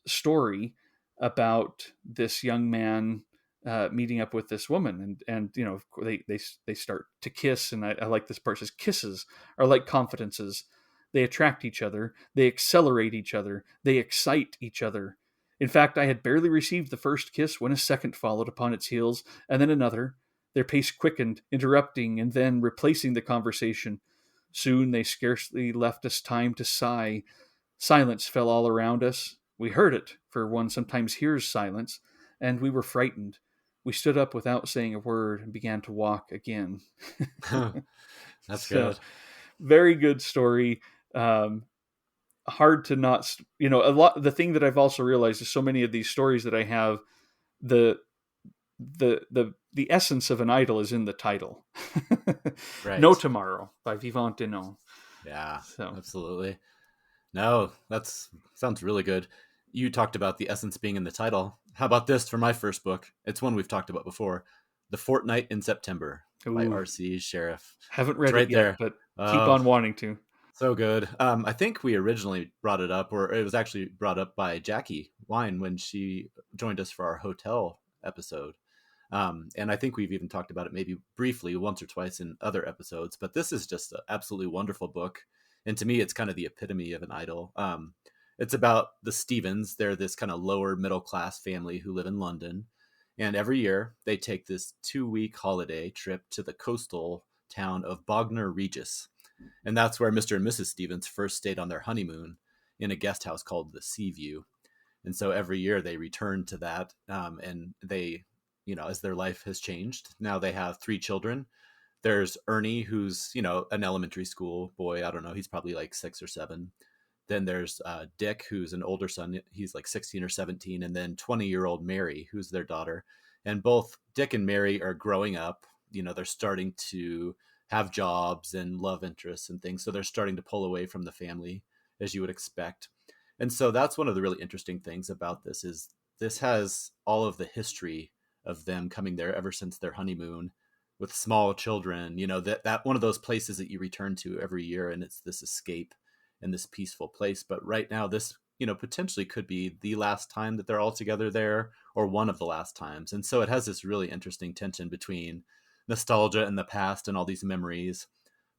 story about this young man meeting up with this woman, and they start to kiss, and I like this part. It says kisses are like confidences. They attract each other, they accelerate each other, they excite each other. In fact, I had barely received the first kiss when a second followed upon its heels, and then another. Their pace quickened, interrupting and then replacing the conversation. Soon they scarcely left us time to sigh. Silence fell all around us. We heard it, for one sometimes hears silence, and we were frightened. We stood up without saying a word and began to walk again. That's So, good. very good story. Um, Hard to not, a lot. The thing that I've also realized is so many of these stories that I have, the the essence of an idol is in the title. No Right. Tomorrow by Vivant Denon. Yeah, So, absolutely. No, that's sounds really good. You talked about the essence being in the title. How about this for my first book? It's one we've talked about before. The Fortnight in September by ooh, R.C. Sheriff. haven't It's read it right yet, there. but keep Oh, on wanting to. so good. I think we originally brought it up, or it was actually brought up by Jackie Wine when she joined us for our hotel episode. And I think we've even talked about it maybe briefly once or twice in other episodes. But this is just an absolutely wonderful book, and to me, it's kind of the epitome of an idol. It's about the Stevens. They're this kind of lower middle class family who live in London, and every year they take this 2-week holiday trip to the coastal town of Bognor Regis, and that's where Mr. and Mrs. Stevens first stayed on their honeymoon in a guest house called the Sea View. And so every year they return to that, and they, as their life has changed, now they have 3 children. There's Ernie, who's an elementary school boy. I don't know, he's probably like 6 or 7. Then there's Dick, who's an older son. He's like 16 or 17, and then 20-year-old Mary, who's their daughter. And both Dick and Mary are growing up. They're starting to have jobs and love interests and things, so they're starting to pull away from the family, as you would expect. And so that's one of the really interesting things about this is this has all of the history of them coming there ever since their honeymoon with small children, that one of those places that you return to every year, and it's this escape and this peaceful place. But right now this, potentially could be the last time that they're all together there, or one of the last times. And so it has this really interesting tension between nostalgia and the past and all these memories,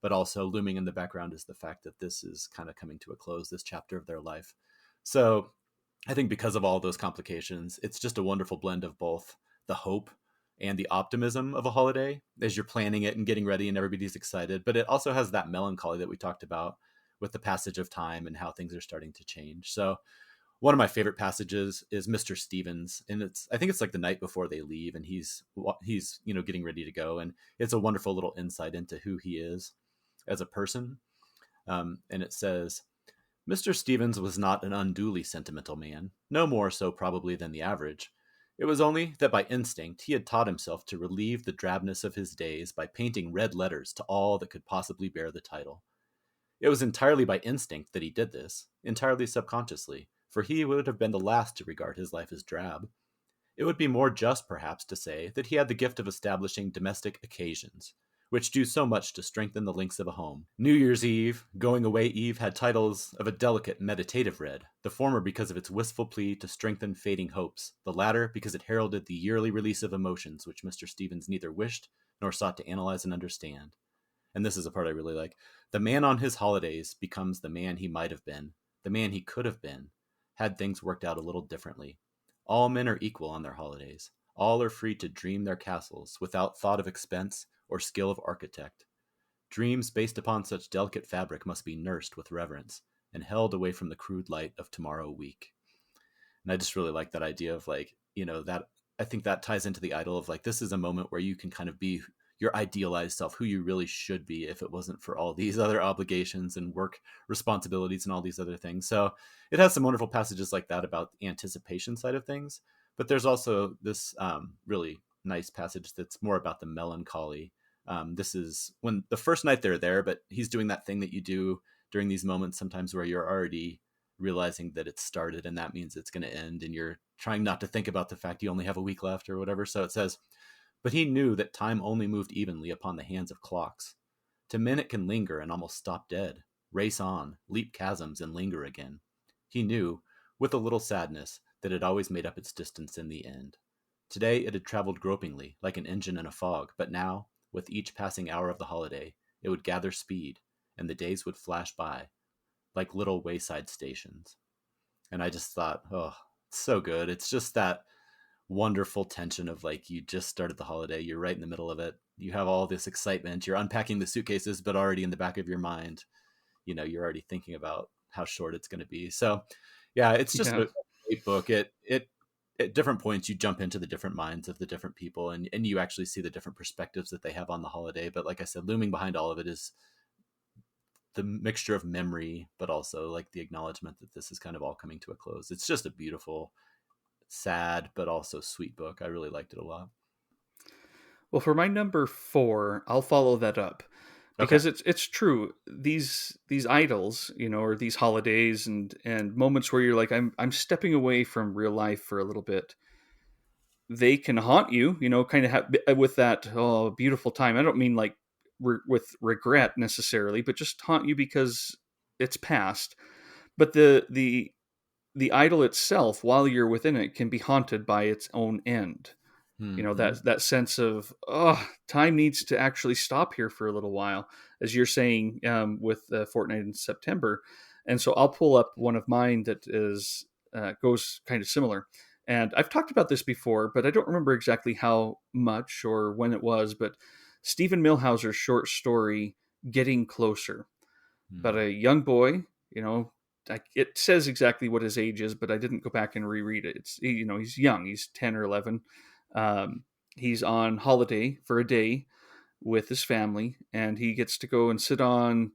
but also looming in the background is the fact that this is kind of coming to a close, this chapter of their life. So I think because of all those complications, it's just a wonderful blend of both the hope and the optimism of a holiday as you're planning it and getting ready and everybody's excited. But it also has that melancholy that we talked about with the passage of time and how things are starting to change. So one of my favorite passages is Mr. Stevens, and I think it's like the night before they leave, and he's getting ready to go, and it's a wonderful little insight into who he is as a person. And it says, Mr. Stevens was not an unduly sentimental man, no more so probably than the average. It was only that by instinct he had taught himself to relieve the drabness of his days by painting red letters to all that could possibly bear the title. It was entirely by instinct that he did this, entirely subconsciously, for he would have been the last to regard his life as drab. It would be more just, perhaps, to say that he had the gift of establishing domestic occasions, which do so much to strengthen the links of a home. New Year's Eve, Going Away Eve had titles of a delicate meditative read, the former because of its wistful plea to strengthen fading hopes, the latter because it heralded the yearly release of emotions which Mr. Stevens neither wished nor sought to analyze and understand. And this is a part I really like. The man on his holidays becomes the man he might have been, the man he could have been, had things worked out a little differently. All men are equal on their holidays. All are free to dream their castles without thought of expense or skill of architect. Dreams based upon such delicate fabric must be nursed with reverence and held away from the crude light of tomorrow week. And I just really like that idea of like, that I think that ties into the idol of like, this is a moment where you can kind of be your idealized self, who you really should be if it wasn't for all these other obligations and work responsibilities and all these other things. So it has some wonderful passages like that about the anticipation side of things. But there's also this really nice passage that's more about the melancholy. This is when the first night they're there, but he's doing that thing that you do during these moments sometimes where you're already realizing that it's started and that means it's going to end. And you're trying not to think about the fact you only have a week left or whatever. So it says, but he knew that time only moved evenly upon the hands of clocks. To men it can linger and almost stop dead, race on, leap chasms and linger again. He knew, with a little sadness, that it always made up its distance in the end. Today it had traveled gropingly, like an engine in a fog, but now, with each passing hour of the holiday, it would gather speed, and the days would flash by, like little wayside stations. And I just thought, oh, it's so good. It's just that wonderful tension of like, you just started the holiday, you're right in the middle of it, you have all this excitement, you're unpacking the suitcases, but already in the back of your mind, you're already thinking about how short it's going to be. So yeah, it's just Yeah. a great book. It at different points you jump into the different minds of the different people, and you actually see the different perspectives that they have on the holiday. But like I said, looming behind all of it is the mixture of memory, but also like the acknowledgement that this is kind of all coming to a close. It's just a beautiful, sad, but also sweet book. I really liked it a lot. Well, for my number 4, I'll follow that up Okay. because it's true. These idols, or these holidays and moments where you're like, I'm stepping away from real life for a little bit. They can haunt you, kind of with that beautiful time. I don't mean like with regret necessarily, but just haunt you because it's past. But the idol itself, while you're within it, can be haunted by its own end. Mm-hmm. That sense of, time needs to actually stop here for a little while, as you're saying, with Fortnite in September. And so I'll pull up one of mine that is goes kind of similar. And I've talked about this before, but I don't remember exactly how much or when it was. But Stephen Milhouse's short story "Getting Closer," about a young boy. It says exactly what his age is, but I didn't go back and reread it. He's young. He's 10 or 11. He's on holiday for a day with his family, and he gets to go and sit on,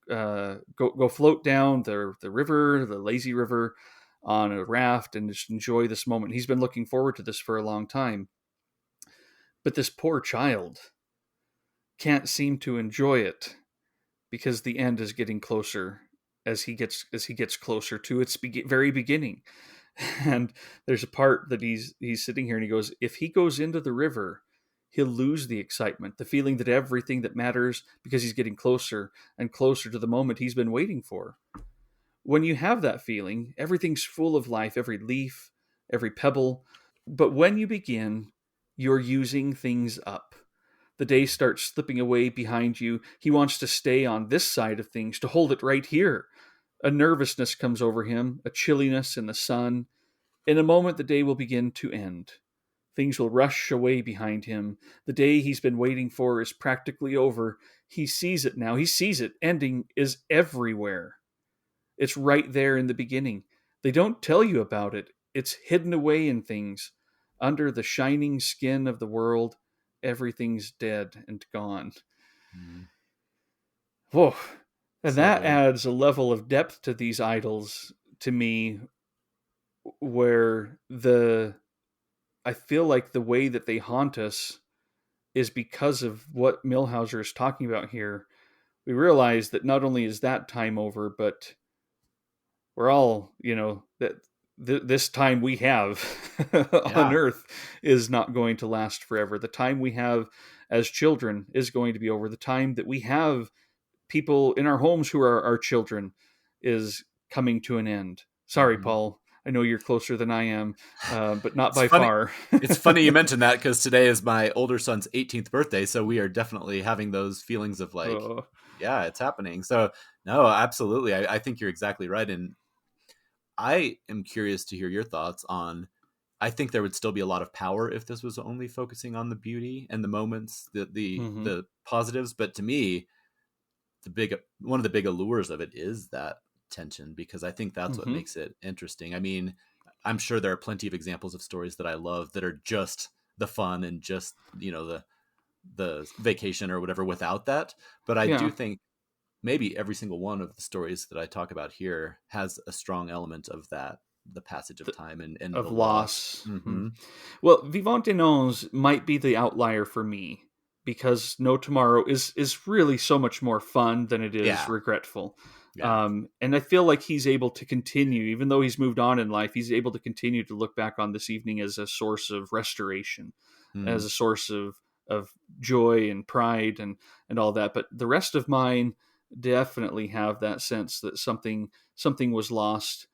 go float down the river, the lazy river, on a raft, and just enjoy this moment. He's been looking forward to this for a long time, but this poor child can't seem to enjoy it because the end is getting closer as he gets closer to its very beginning. And there's a part that he's sitting here and he goes, if he goes into the river, he'll lose the excitement, the feeling that everything that matters, because he's getting closer and closer to the moment he's been waiting for. When you have that feeling, everything's full of life, every leaf, every pebble. But when you begin, you're using things up. The day starts slipping away behind you. He wants to stay on this side of things, to hold it right here. A nervousness comes over him, a chilliness in the sun. In a moment, the day will begin to end. Things will rush away behind him. The day he's been waiting for is practically over. He sees it now. He sees it. Ending is everywhere. It's right there in the beginning. They don't tell you about it. It's hidden away in things. Under the shining skin of the world, everything's dead and gone. Mm-hmm. Whoa. And So that good. adds a level of depth to these idols to me, where I feel like the way that they haunt us is because of what Milhauser is talking about here. We realize that not only is that time over, but we're all, that this time we have on Yeah. Earth is not going to last forever. The time we have as children is going to be over. The time that we have people in our homes who are our children is coming to an end. Sorry, Hmm. Paul. I know you're closer than I am, but not It's by funny. far. It's funny you mentioned that because today is my older son's 18th birthday, so we are definitely having those feelings of like, Oh, yeah, it's happening. So no, absolutely, I think you're exactly right, and I am curious to hear your thoughts on. I think there would still be a lot of power if this was only focusing on the beauty and the moments, hmm, the positives. But to me, the big one of the big allures of it is that tension because I think that's what hmm. makes it interesting. I mean, I'm sure there are plenty of examples of stories that I love that are just the fun and just the vacation or whatever without that. But I do Yeah, think maybe every single one of the stories that I talk about here has a strong element of that, the passage of the, time and the of loss. loss. Hmm. Mm-hmm. Well, Vivant Denons might be the outlier for me because No Tomorrow is really so much more fun than it is Yeah. regretful. Yeah. And I feel like he's able to continue, even though he's moved on in life, he's able to continue to look back on this evening as a source of restoration, as Mm, a source of joy and pride and all that. But the rest of mine definitely have that sense that something was lost,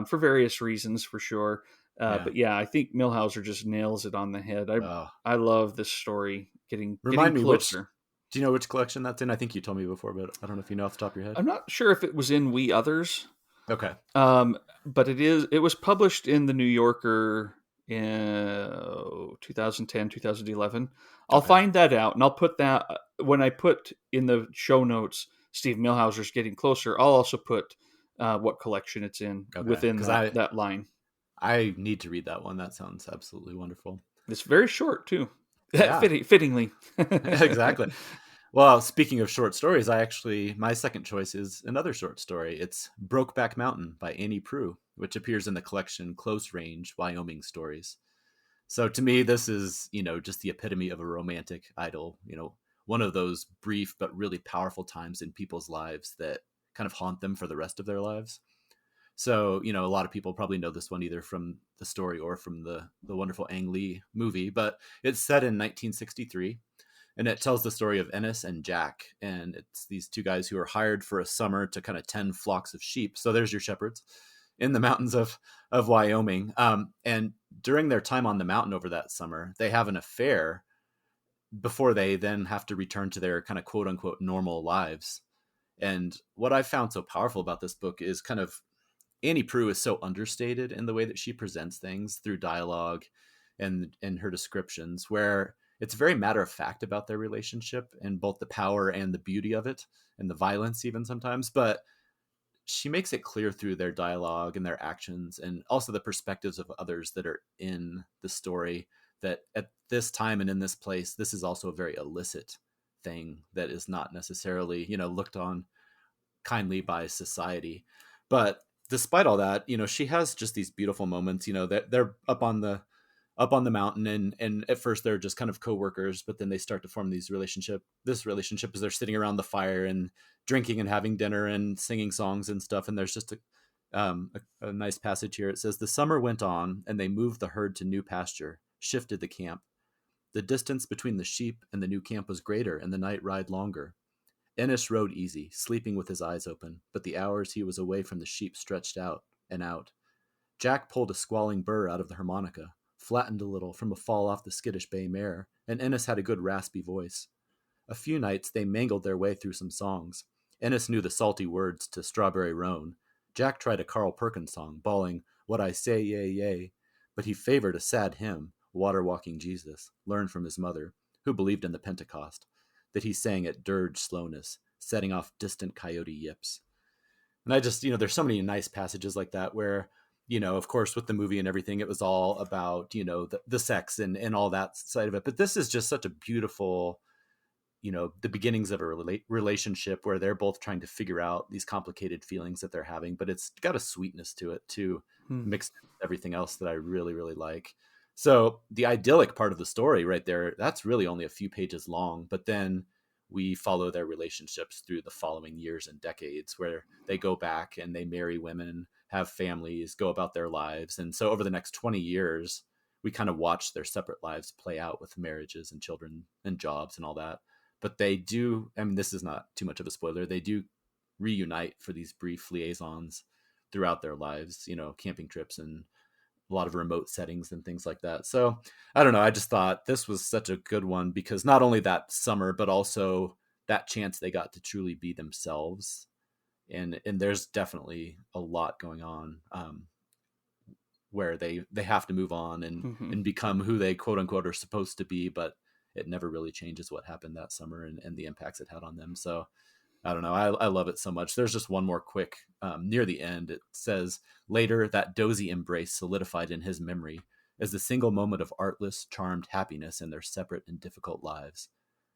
for various reasons, for sure. yeah. But yeah, I think Millhauser just nails it on the head. I love this story getting Remind me which. closer. Do you know which collection that's in? I think you told me before, but I don't know if you know off the top of your head. I'm not sure if it was in We Others, Okay. but it was published in the New Yorker in 2010, 2011. I'll Okay. find that out and I'll put that when I put in the show notes Steve Millhauser's Getting Closer. I'll also put what collection it's in Okay. within Because that line. I need to read that one. That sounds absolutely wonderful. It's very short too. Yeah. Fittingly. Exactly. Well, speaking of short stories, my second choice is another short story. It's Brokeback Mountain by Annie Proulx, which appears in the collection Close Range Wyoming Stories. So to me, this is, just the epitome of a romantic idyll, one of those brief but really powerful times in people's lives that kind of haunt them for the rest of their lives. So, a lot of people probably know this one either from the story or from the wonderful Ang Lee movie, but it's set in 1963 and it tells the story of Ennis and Jack. And it's these two guys who are hired for a summer to kind of tend flocks of sheep. So there's your shepherds in the mountains of Wyoming. And during their time on the mountain over that summer, they have an affair before they then have to return to their kind of quote unquote normal lives. And what I found so powerful about this book is kind of Annie Proulx is so understated in the way that she presents things through dialogue and her descriptions, where it's very matter of fact about their relationship and both the power and the beauty of it and the violence even sometimes. But she makes it clear through their dialogue and their actions and also the perspectives of others that are in the story that at this time and in this place, this is also a very illicit thing that is not necessarily, looked on kindly by society. But despite all that, she has just these beautiful moments, that they're up on the mountain and at first they're just kind of coworkers, but then they start to form this relationship as they're sitting around the fire and drinking and having dinner and singing songs and stuff. And there's just a nice passage here. It says, "The summer went on and they moved the herd to new pasture, shifted the camp. The distance between the sheep and the new camp was greater and the night ride longer. Ennis rode easy, sleeping with his eyes open, but the hours he was away from the sheep stretched out and out. Jack pulled a squalling burr out of the harmonica, flattened a little from a fall off the skittish bay mare, and Ennis had a good raspy voice. A few nights they mangled their way through some songs. Ennis knew the salty words to Strawberry Roan. Jack tried a Carl Perkins song, bawling, "What I say, yea, yea," but he favored a sad hymn, "Water Walking Jesus," learned from his mother, who believed in the Pentecost, that he sang at dirge slowness, setting off distant coyote yips. And I just, there's so many nice passages like that where, of course, with the movie and everything, it was all about, the sex and all that side of it. But this is just such a beautiful, the beginnings of a relationship where they're both trying to figure out these complicated feelings that they're having, but it's got a sweetness to it too, Hmm. mixed with everything else that I really, really like. So the idyllic part of the story right there, that's really only a few pages long, but then we follow their relationships through the following years and decades where they go back and they marry women, have families, go about their lives. And so over the next 20 years, we kind of watch their separate lives play out with marriages and children and jobs and all that. But they do, I mean, this is not too much of a spoiler, they do reunite for these brief liaisons throughout their lives, camping trips and a lot of remote settings and things like that. So I don't know. I just thought this was such a good one because not only that summer, but also that chance they got to truly be themselves. And there's definitely a lot going on where they have to move on Mm-hmm. and become who they quote unquote are supposed to be, but it never really changes what happened that summer and the impacts it had on them. So I don't know. I love it so much. There's just one more quick near the end. It says, later, that dozy embrace solidified in his memory as the single moment of artless, charmed happiness in their separate and difficult lives.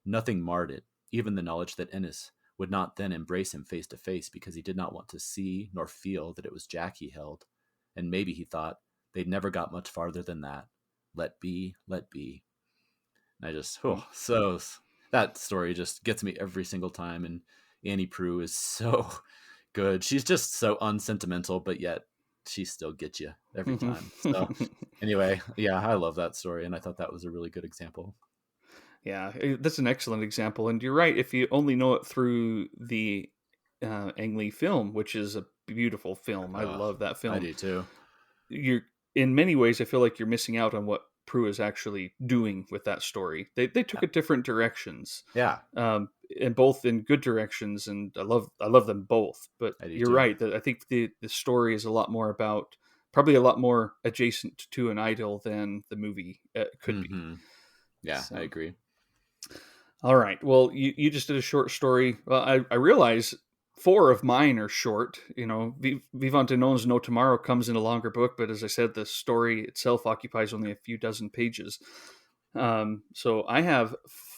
Nothing marred it, even the knowledge that Ennis would not then embrace him face to face because he did not want to see nor feel that it was Jack he held. And maybe, he thought, they'd never got much farther than that. Let be, let be. And I just, so that story just gets me every single time. And Annie Prue is so good. She's just so unsentimental, but yet she still gets you every time. So anyway, yeah, I love that story, and I thought that was a really good example. Yeah, that's an excellent example. And you're right. If you only know it through the Ang Lee film, which is a beautiful film, I love that I film. do too. You're in many ways, I feel like you're missing out on what Prue is actually doing with that story. They took Yeah, it different directions, yeah, and both in good directions, and I love them both. But I do you're too. right that I think the story is a lot more about, probably a lot more adjacent to an idyll than the movie could be. Hmm. Yeah, I So. agree. All right. Well, you just did a short story. Well, I realize four of mine are short. Vivant Denon's No Tomorrow comes in a longer book, but as I said, the story itself occupies only a few dozen pages. So I have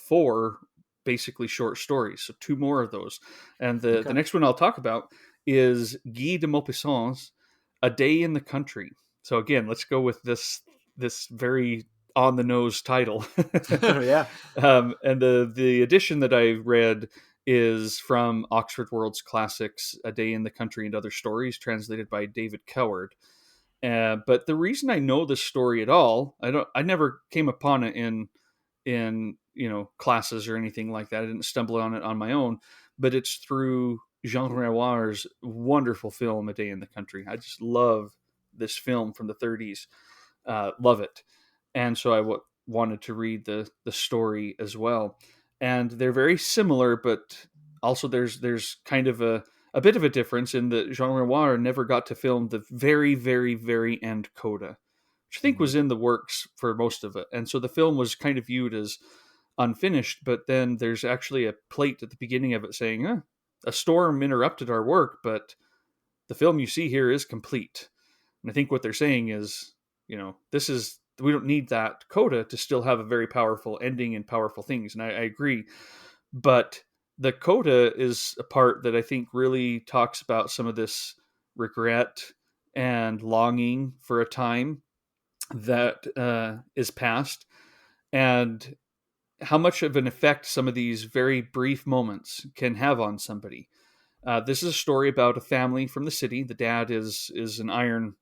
four basically short stories, so two more of those. And the Okay. next one I'll talk about is Guy de Maupassant's A Day in the Country. So again, let's go with this very on the nose title. Yeah. And the edition that I read is from Oxford World's Classics, A Day in the Country and Other Stories, translated by David Coward. But the reason I know this story at all, I never came upon it in classes or anything like that. I didn't stumble on it on my own, but it's through Jean Renoir's wonderful film A Day in the Country. I just love this film from the 30s. Love it. And so wanted to read the story as well. And they're very similar, but also there's kind of a bit of a difference in that Jean Renoir never got to film the very, very, very end coda, which I think was Mhm. in the works for most of it. And so the film was kind of viewed as unfinished, but then there's actually a plate at the beginning of it saying, a storm interrupted our work, but the film you see here is complete. And I think what they're saying is, this is, we don't need that coda to still have a very powerful ending and powerful things. And I agree. But the coda is a part that I think really talks about some of this regret and longing for a time that is past, and how much of an effect some of these very brief moments can have on somebody. This is a story about a family from the city. The dad is an iron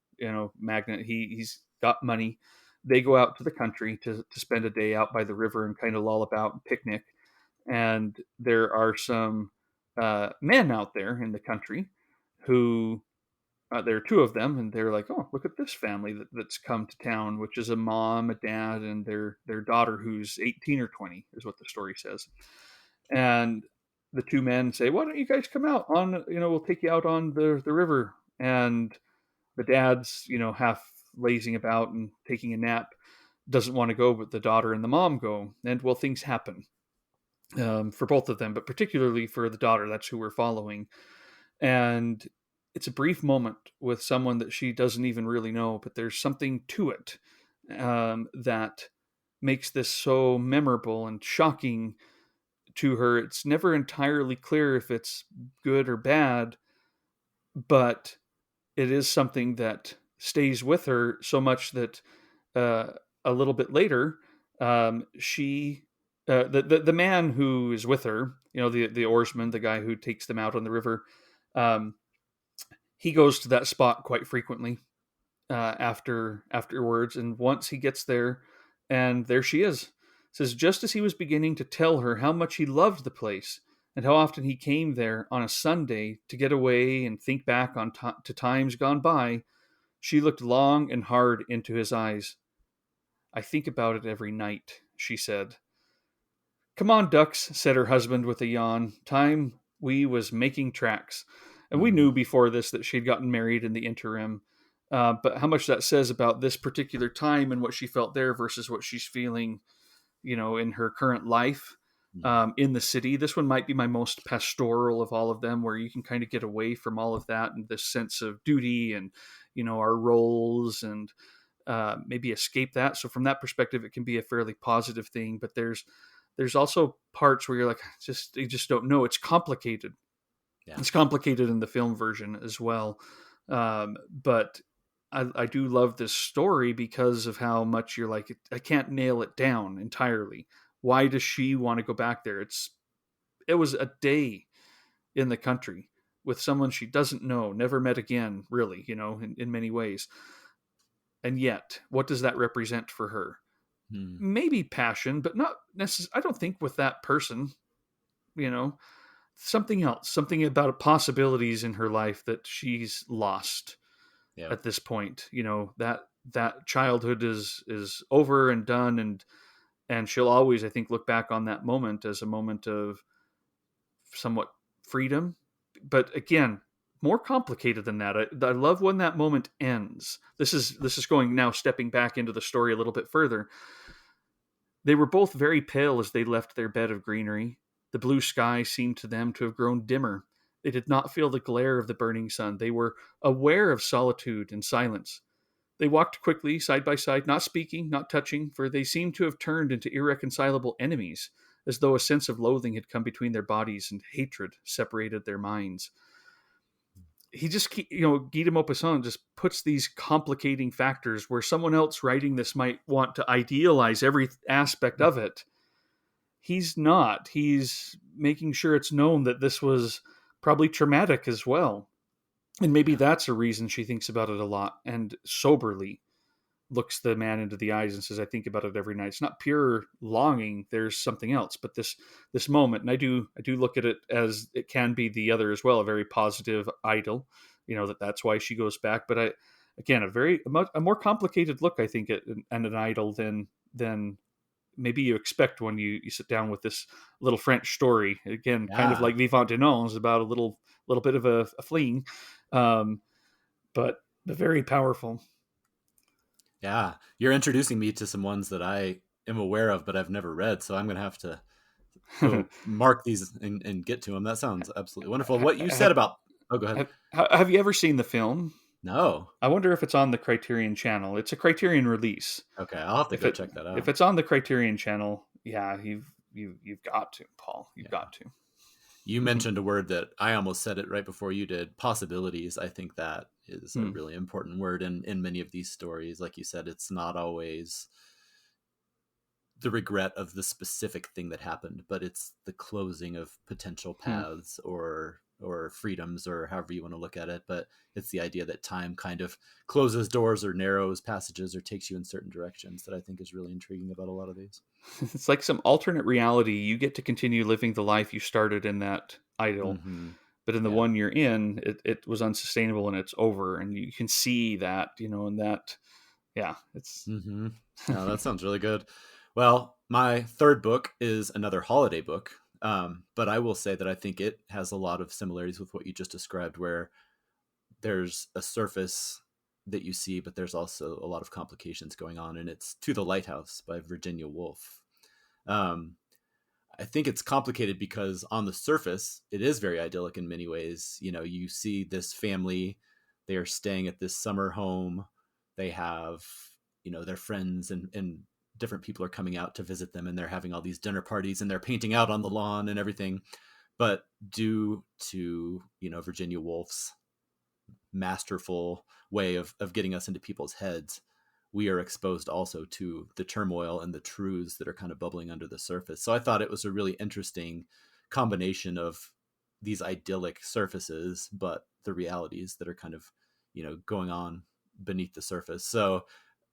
magnate. He's got money. They go out to the country to spend a day out by the river and kind of loll about and picnic. And there are some men out there in the country who there are two of them, and they're like, "Oh, look at this family that's come to town," which is a mom, a dad, and their daughter who's 18 or 20, is what the story says. And the two men say, "Why don't you guys come out on? We'll take you out on the river." And the dad's half lazing about and taking a nap, doesn't want to go, but the daughter and the mom go, and well, things happen for both of them, but particularly for the daughter. That's who we're following, and it's a brief moment with someone that she doesn't even really know, but there's something to it that makes this so memorable and shocking to her. It's never entirely clear if it's good or bad, but it is something that stays with her so much that uh, a little bit later, she the man who is with her, the oarsman, the guy who takes them out on the river, um, he goes to that spot quite frequently, afterwards, and once he gets there, and there she is. Says just as he was beginning to tell her how much he loved the place and how often he came there on a Sunday to get away and think back to times gone by, she looked long and hard into his eyes. I think about it every night, she said. Come on, ducks, said her husband with a yawn. Time we was making tracks. And we Mm, knew before this that she'd gotten married in the interim. But how much that says about this particular time and what she felt there versus what she's feeling, in her current life mm, in the city. This one might be my most pastoral of all of them, where you can kind of get away from all of that and this sense of duty and, our roles and maybe escape that. So from that perspective, it can be a fairly positive thing. But there's also parts where you're like, you just don't know. It's complicated. yeah. It's complicated in the film version as well. But I do love this story because of how much you're like, I can't nail it down entirely. Why does she want to go back there? It was a day in the country with someone she doesn't know, never met again, really, in many ways. And yet, what does that represent for her? Mm, Maybe passion, but not necessarily. I don't think with that person, you know, something else, something about possibilities in her life that she's lost yeah. at this point. That childhood is over and done, and she'll always, I think, look back on that moment as a moment of somewhat freedom. But again, more complicated than that. I love when that moment ends. This is going now, stepping back into the story a little bit further. They were both very pale as they left their bed of greenery. The blue sky seemed to them to have grown dimmer. They did not feel the glare of the burning sun. They were aware of solitude and silence. They walked quickly, side by side, not speaking, not touching, for they seemed to have turned into irreconcilable enemies, as though a sense of loathing had come between their bodies and hatred separated their minds. He just, Guy de Maupassant just puts these complicating factors where someone else writing this might want to idealize every aspect of it. He's not. He's making sure it's known that this was probably traumatic as well. And maybe Yeah. that's a reason she thinks about it a lot and soberly looks the man into the eyes and says, I think about it every night. It's not pure longing. There's something else. But this moment, and I do look at it as it can be the other as well, a very positive idol, that's why she goes back. But again, a more complicated look, I think, at an idol than maybe you expect when you sit down with this little French story. Again, kind of Yeah. like Vivant du Nom is about a little bit of a fleeing, um, but very powerful. Yeah. You're introducing me to some ones that I am aware of, but I've never read. So I'm going to have to go mark these and get to them. That sounds absolutely wonderful. What you said have, about, oh, go ahead. have you ever seen the film? No. I wonder if it's on the Criterion Channel. It's a Criterion release. Okay. I'll have to If go it check that if out. it's on the Criterion Channel, yeah, you've got to, Paul. You've Yeah. got to. You mentioned a word that I almost said it right before you did, possibilities. I think that is a Hmm. really important word in many of these stories. Like you said, it's not always the regret of the specific thing that happened, but it's the closing of potential Hmm. paths or freedoms or however you want to look at it. But it's the idea that time kind of closes doors or narrows passages or takes you in certain directions that I think is really intriguing about a lot of these. It's like some alternate reality. You get to continue living the life you started in that idol, Mm-hmm. but in the Yeah. one you're in, it was unsustainable and it's over, and you can see that, and that, yeah, it's. Mm-hmm. Oh, that sounds really good. Well, my third book is another holiday book, but I will say that I think it has a lot of similarities with what you just described, where there's a surface that you see, but there's also a lot of complications going on, and it's To the Lighthouse by Virginia Woolf. Um, I think it's complicated because on the surface, it is very idyllic in many ways. You see this family, they are staying at this summer home. They have, their friends and different people are coming out to visit them and they're having all these dinner parties and they're painting out on the lawn and everything. But due to, Virginia Woolf's masterful way of getting us into people's heads, we are exposed also to the turmoil and the truths that are kind of bubbling under the surface. So I thought it was a really interesting combination of these idyllic surfaces, but the realities that are kind of, going on beneath the surface. So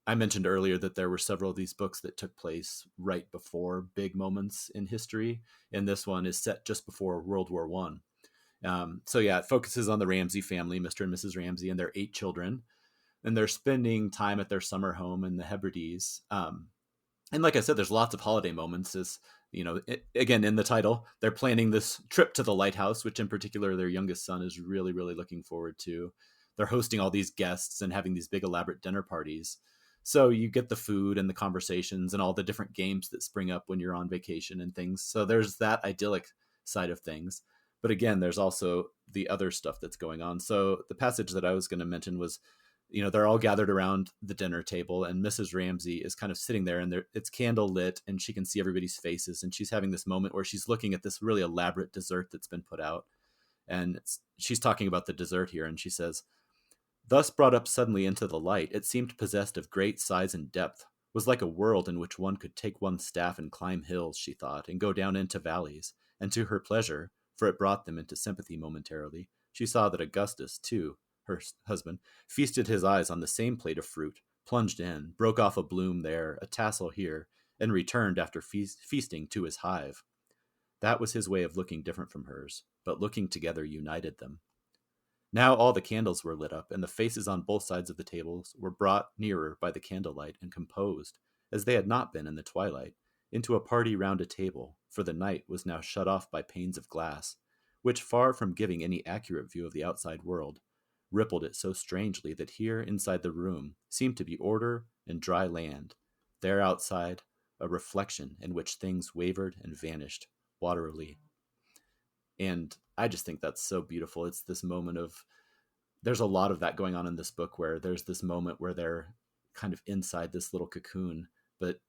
I mentioned earlier that there were several of these books that took place right before big moments in history, and this one is set just before World War One. So yeah, it focuses on the Ramsey family, Mr. and Mrs. Ramsey, and their 8 children, and they're spending time at their summer home in the Hebrides. And like I said, there's lots of holiday moments. As you know, again in the title, they're planning this trip to the lighthouse, which in particular their youngest son is really, really looking forward to. They're hosting all these guests and having these big elaborate dinner parties. So you get the food and the conversations and all the different games that spring up when you're on vacation and things. So there's that idyllic side of things. But again, there's also the other stuff that's going on. So the passage that I was going to mention was, you know, they're all gathered around the dinner table and Mrs. Ramsey is kind of sitting there and it's candle lit and she can see everybody's faces. And she's having this moment where she's looking at this really elaborate dessert that's been put out. And she's talking about the dessert here. And she says, "Thus brought up suddenly into the light, it seemed possessed of great size and depth, was like a world in which one could take one's staff and climb hills, she thought, and go down into valleys. And to her pleasure, for it brought them into sympathy momentarily, she saw that Augustus, too, her husband, feasted his eyes on the same plate of fruit, plunged in, broke off a bloom there, a tassel here, and returned after feasting to his hive. That was his way of looking different from hers, but looking together united them. Now all the candles were lit up, and the faces on both sides of the tables were brought nearer by the candlelight and composed, as they had not been in the twilight, into a party round a table, for the night was now shut off by panes of glass, which, far from giving any accurate view of the outside world, rippled it so strangely that here inside the room seemed to be order and dry land, there outside a reflection in which things wavered and vanished waterily. And I just think that's so beautiful. It's this moment of, there's a lot of that going on in this book where there's this moment where they're kind of inside this little cocoon, but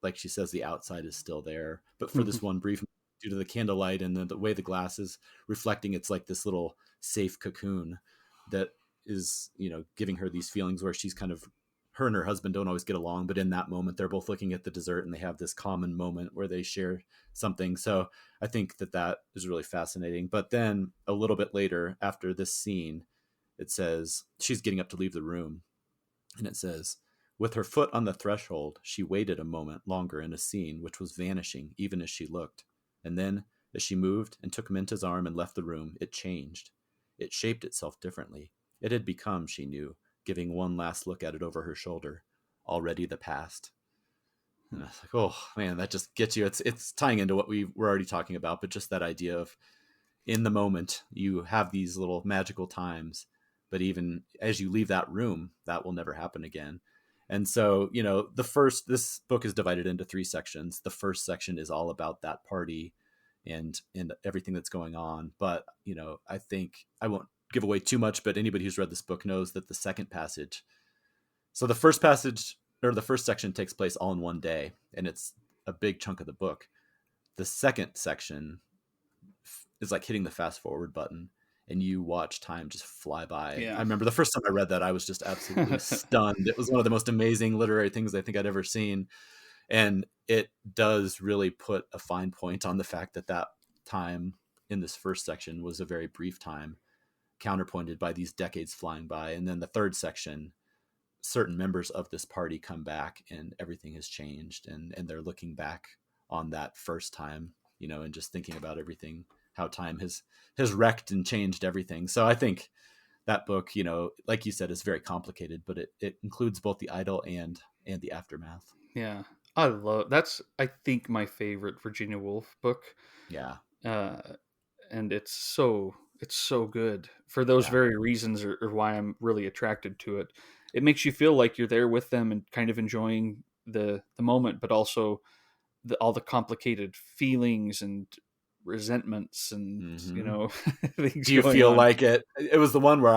like she says, the outside is still there. But for this one brief, due to the candlelight and the way the glass is reflecting, it's like this little safe cocoon that is, you know, giving her these feelings where she's kind of, her and her husband don't always get along, but in that moment, they're both looking at the dessert and they have this common moment where they share something. So I think that that is really fascinating. But then a little bit later, after this scene, it says she's getting up to leave the room. And it says, with her foot on the threshold, she waited a moment longer in a scene which was vanishing even as she looked. And then, as she moved and took Minta's arm and left the room, it changed. It shaped itself differently. It had become, she knew, giving one last look at it over her shoulder, already the past. And I was like, oh man, that just gets you. It's tying into what we were already talking about, but just that idea of, in the moment, you have these little magical times, but even as you leave that room, that will never happen again. And so, you know, this book is divided into 3 sections. The first section is all about that party and everything that's going on. But, you know, I think I won't give away too much, but anybody who's read this book knows that the second passage, so the first passage or the first section takes place all in one day, and it's a big chunk of the book. The second section is like hitting the fast forward button and you watch time just fly by. Yeah. I remember the first time I read that, I was just absolutely stunned. It was one of the most amazing literary things I think I'd ever seen. And it does really put a fine point on the fact that that time in this first section was a very brief time, counterpointed by these decades flying by. And then the third section, certain members of this party come back and everything has changed. And they're looking back on that first time, you know, and just thinking about everything, how time has wrecked and changed everything. So I think that book, you know, like you said, is very complicated, but it includes both the idyll and the aftermath. Yeah. That's, I think, my favorite Virginia Woolf book. Yeah. And it's so good for those very reasons are why I'm really attracted to it. It makes you feel like you're there with them and kind of enjoying the moment, but also all the complicated feelings and resentments and you know things. Do you feel on. like it was the one where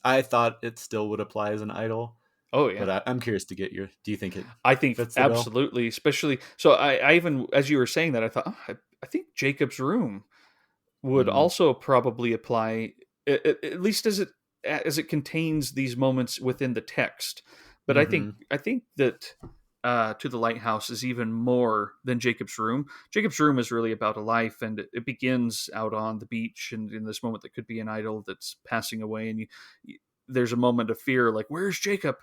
I thought it still would apply as an idyll? Oh yeah, but I'm curious to get do you think it I think fits the absolutely bill? Especially so I even, as you were saying that, I thought, I think Jacob's Room would also probably apply, at least as it contains these moments within the text. But I think that To the Lighthouse is even more than Jacob's Room. Jacob's Room is really about a life, and it begins out on the beach and in this moment that could be an idyll that's passing away, and there's a moment of fear, like, where's Jacob?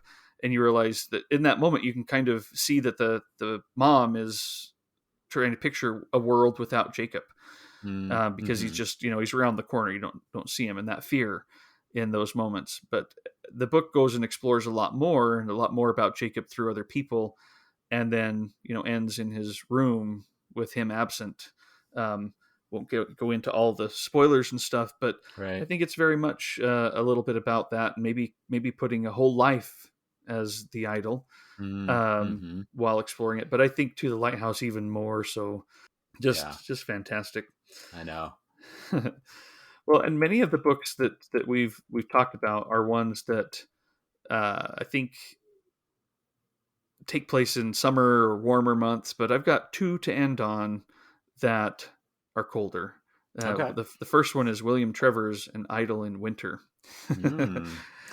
And you realize that in that moment, you can kind of see that the mom is trying to picture a world without Jacob, because he's Mm-hmm. just, he's around the corner. You don't see him, and that fear in those moments. But the book goes and explores a lot more, and a lot more about Jacob through other people, and then ends in his room with him absent. Um, won't go into all the spoilers and stuff, but I Right. think it's very much a little bit about that, and maybe putting a whole life as the idol, Mm-hmm. while exploring it. But I think to the lighthouse even more so. Yeah, Just fantastic. I know. Well, and many of the books that we've talked about are ones that I think take place in summer or warmer months, but I've got two to end on that are colder. Okay. The first one is William Trevor's An Idyll in Winter. Mm.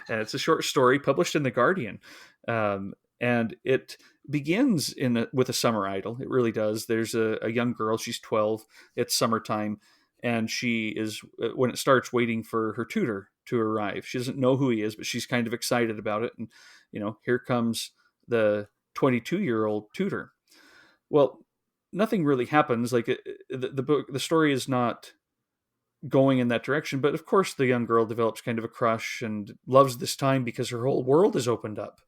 And it's a short story published in The Guardian. And it begins with a summer idyll. It really does. There's a young girl, she's 12, it's summertime, and she is, when it starts, waiting for her tutor to arrive. She doesn't know who he is, but she's kind of excited about it. And, here comes the 22-year-old tutor. Well, nothing really happens. Like the book, the story is not going in that direction, but of course, the young girl develops kind of a crush and loves this time because her whole world is opened up.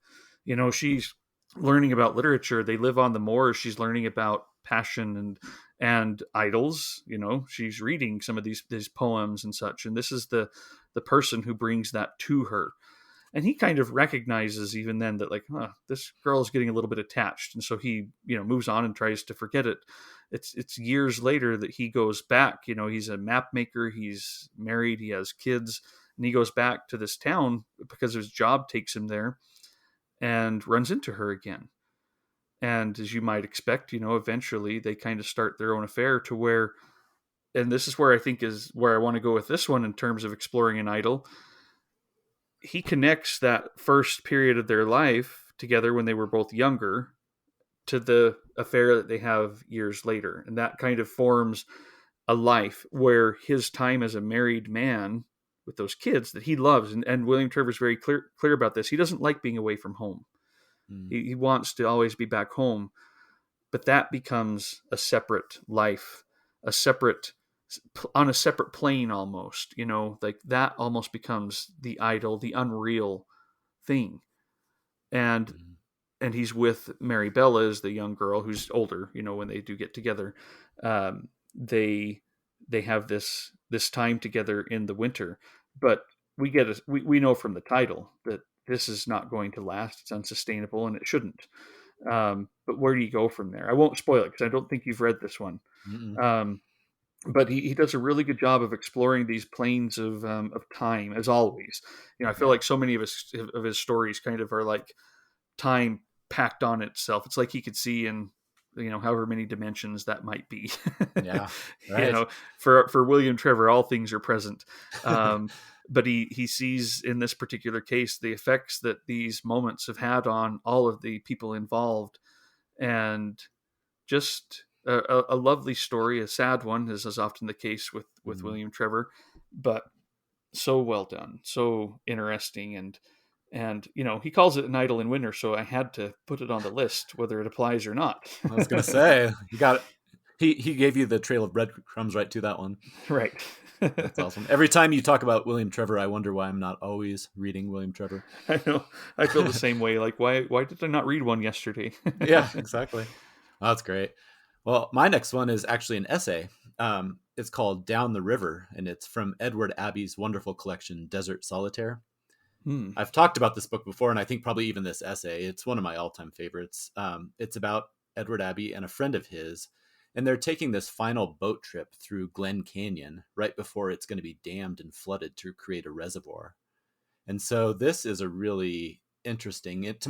She's learning about literature. They live on the moors. She's learning about passion and idols. She's reading some of these poems and such. And this is the person who brings that to her, and he kind of recognizes even then that, like, this girl is getting a little bit attached, and so he moves on and tries to forget it. It's years later that he goes back. He's a map maker, he's married, he has kids, and he goes back to this town because his job takes him there, and runs into her again. And as you might expect, eventually they kind of start their own affair, to where, and this is where I think is where I want to go with this one in terms of exploring an idol. He connects that first period of their life together when they were both younger to the affair that they have years later. And that kind of forms a life where his time as a married man with those kids that he loves, and William Trevor's very clear about this. He doesn't like being away from home. Mm. He wants to always be back home, but that becomes a separate life, a separate, on a separate plane almost. Like that almost becomes the idol, the unreal thing. and Mm. and he's with Mary Bella as the young girl who's older. When they do get together, they have this time together in the winter. But we know from the title that this is not going to last. It's unsustainable, and it shouldn't. But where do you go from there? I won't spoil it because I don't think you've read this one. Mm-mm. Um, but he does a really good job of exploring these planes of time, as always. I feel Yeah. like so many of his stories kind of are like time packed on itself. It's like he could see in however many dimensions that might be. Yeah. you Right. know, for William Trevor, all things are present. Um, but he sees in this particular case the effects that these moments have had on all of the people involved, and just a lovely story, a sad one, as is often the case with Mm. William Trevor, but so well done, so interesting. And he calls it An Idyll in Winter, so I had to put it on the list, whether it applies or not. I was gonna say you got it. He gave you the trail of breadcrumbs right to that one. Right. That's awesome. Every time you talk about William Trevor, I wonder why I'm not always reading William Trevor. I know. I feel the same way. Like, why did I not read one yesterday? Yeah, exactly. Oh, that's great. Well, my next one is actually an essay. It's called Down the River, and it's from Edward Abbey's wonderful collection, Desert Solitaire. Hmm. I've talked about this book before, and I think probably even this essay. It's one of my all-time favorites. It's about Edward Abbey and a friend of his, and they're taking this final boat trip through Glen Canyon right before it's going to be dammed and flooded to create a reservoir. And so this is a really interesting, to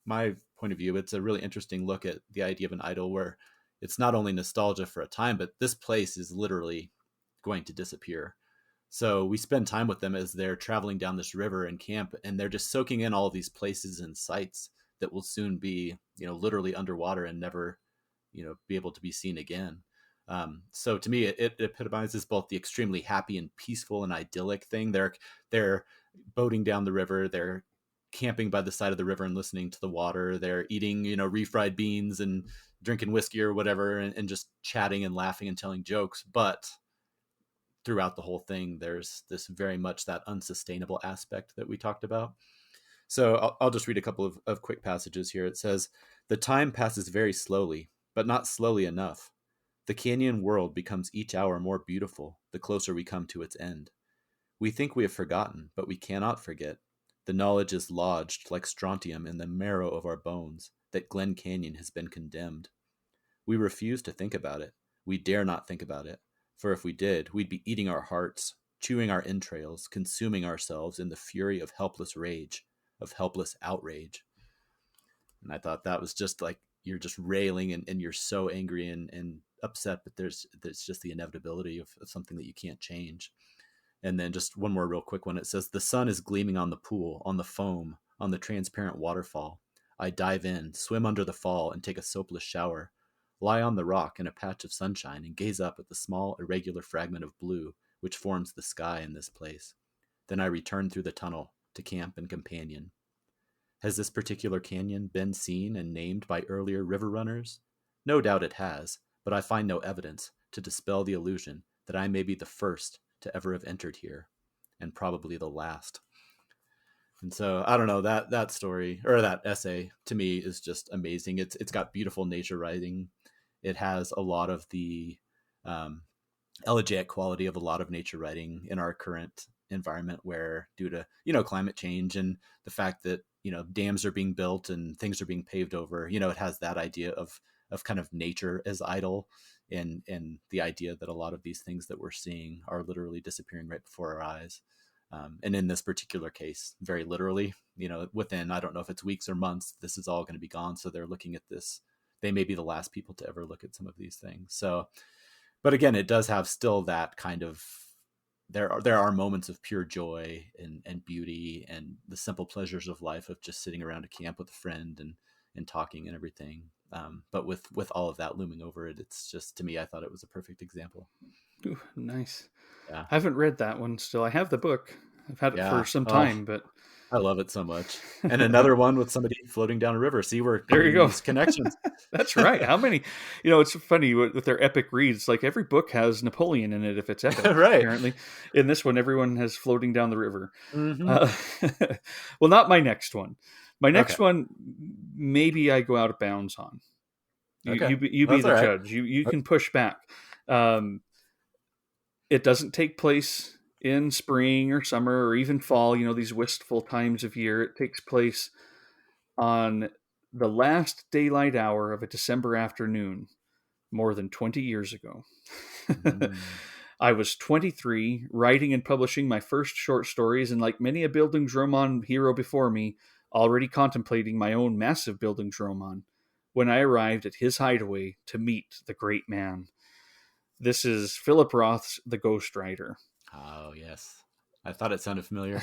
my point of view, it's a really interesting look at the idea of an idol where it's not only nostalgia for a time, but this place is literally going to disappear. So we spend time with them as they're traveling down this river and camp, and they're just soaking in all of these places and sites that will soon be, literally underwater and never, be able to be seen again. So to me, it epitomizes both the extremely happy and peaceful and idyllic thing. They're boating down the river. They're camping by the side of the river and listening to the water. They're eating, refried beans and drinking whiskey or whatever, and just chatting and laughing and telling jokes. But throughout the whole thing, there's this very much that unsustainable aspect that we talked about. So I'll just read a couple of quick passages here. It says, "The time passes very slowly, but not slowly enough. The canyon world becomes each hour more beautiful the closer we come to its end. We think we have forgotten, but we cannot forget. The knowledge is lodged like strontium in the marrow of our bones that Glen Canyon has been condemned. We refuse to think about it. We dare not think about it. For if we did, we'd be eating our hearts, chewing our entrails, consuming ourselves in the fury of helpless rage, of helpless outrage." And I thought that was just like, you're just railing and you're so angry and upset, but there's just the inevitability of something that you can't change. And then just one more real quick one. It says, "The sun is gleaming on the pool, on the foam, on the transparent waterfall. I dive in, swim under the fall, and take a soapless shower. Lie on the rock in a patch of sunshine and gaze up at the small, irregular fragment of blue which forms the sky in this place. Then I return through the tunnel to camp and companion. Has this particular canyon been seen and named by earlier river runners? No doubt it has, but I find no evidence to dispel the illusion that I may be the first to ever have entered here, and probably the last." And so I don't know, that story or that essay to me is just amazing. It's got beautiful nature writing. It has a lot of the elegiac quality of a lot of nature writing in our current environment, where due to climate change and the fact that dams are being built and things are being paved over, it has that idea of kind of nature as idle, and the idea that a lot of these things that we're seeing are literally disappearing right before our eyes. And in this particular case, very literally, within, I don't know if it's weeks or months, this is all going to be gone. So they're looking at this. They may be the last people to ever look at some of these things. So, but again, it does have still that kind of, there are moments of pure joy and beauty and the simple pleasures of life of just sitting around a camp with a friend and talking and everything. But with all of that looming over it, it's just, to me, I thought it was a perfect example. Ooh, nice. Yeah. I haven't read that one still. I have the book. I've had it for Yeah. some Oh, time, but I love it so much. And another one with somebody floating down a river. See, we're there you creating go. these connections. That's right. How many? It's funny with their epic reads. Like every book has Napoleon in it if it's epic. Right. Apparently, in this one, everyone has floating down the river. Mm-hmm. Well, not my next one. My next Okay. one, maybe I go out of bounds on. Okay. You be That's all the right. judge. You can push back. It doesn't take place in spring or summer or even fall. These wistful times of year. It takes place on the last daylight hour of a December afternoon, more than 20 years ago. Mm. I was 23, writing and publishing my first short stories, and like many a Bildungsroman hero before me, already contemplating my own massive Bildungsroman, when I arrived at his hideaway to meet the great man. This is Philip Roth's The Ghost Rider. Oh, yes. I thought it sounded familiar.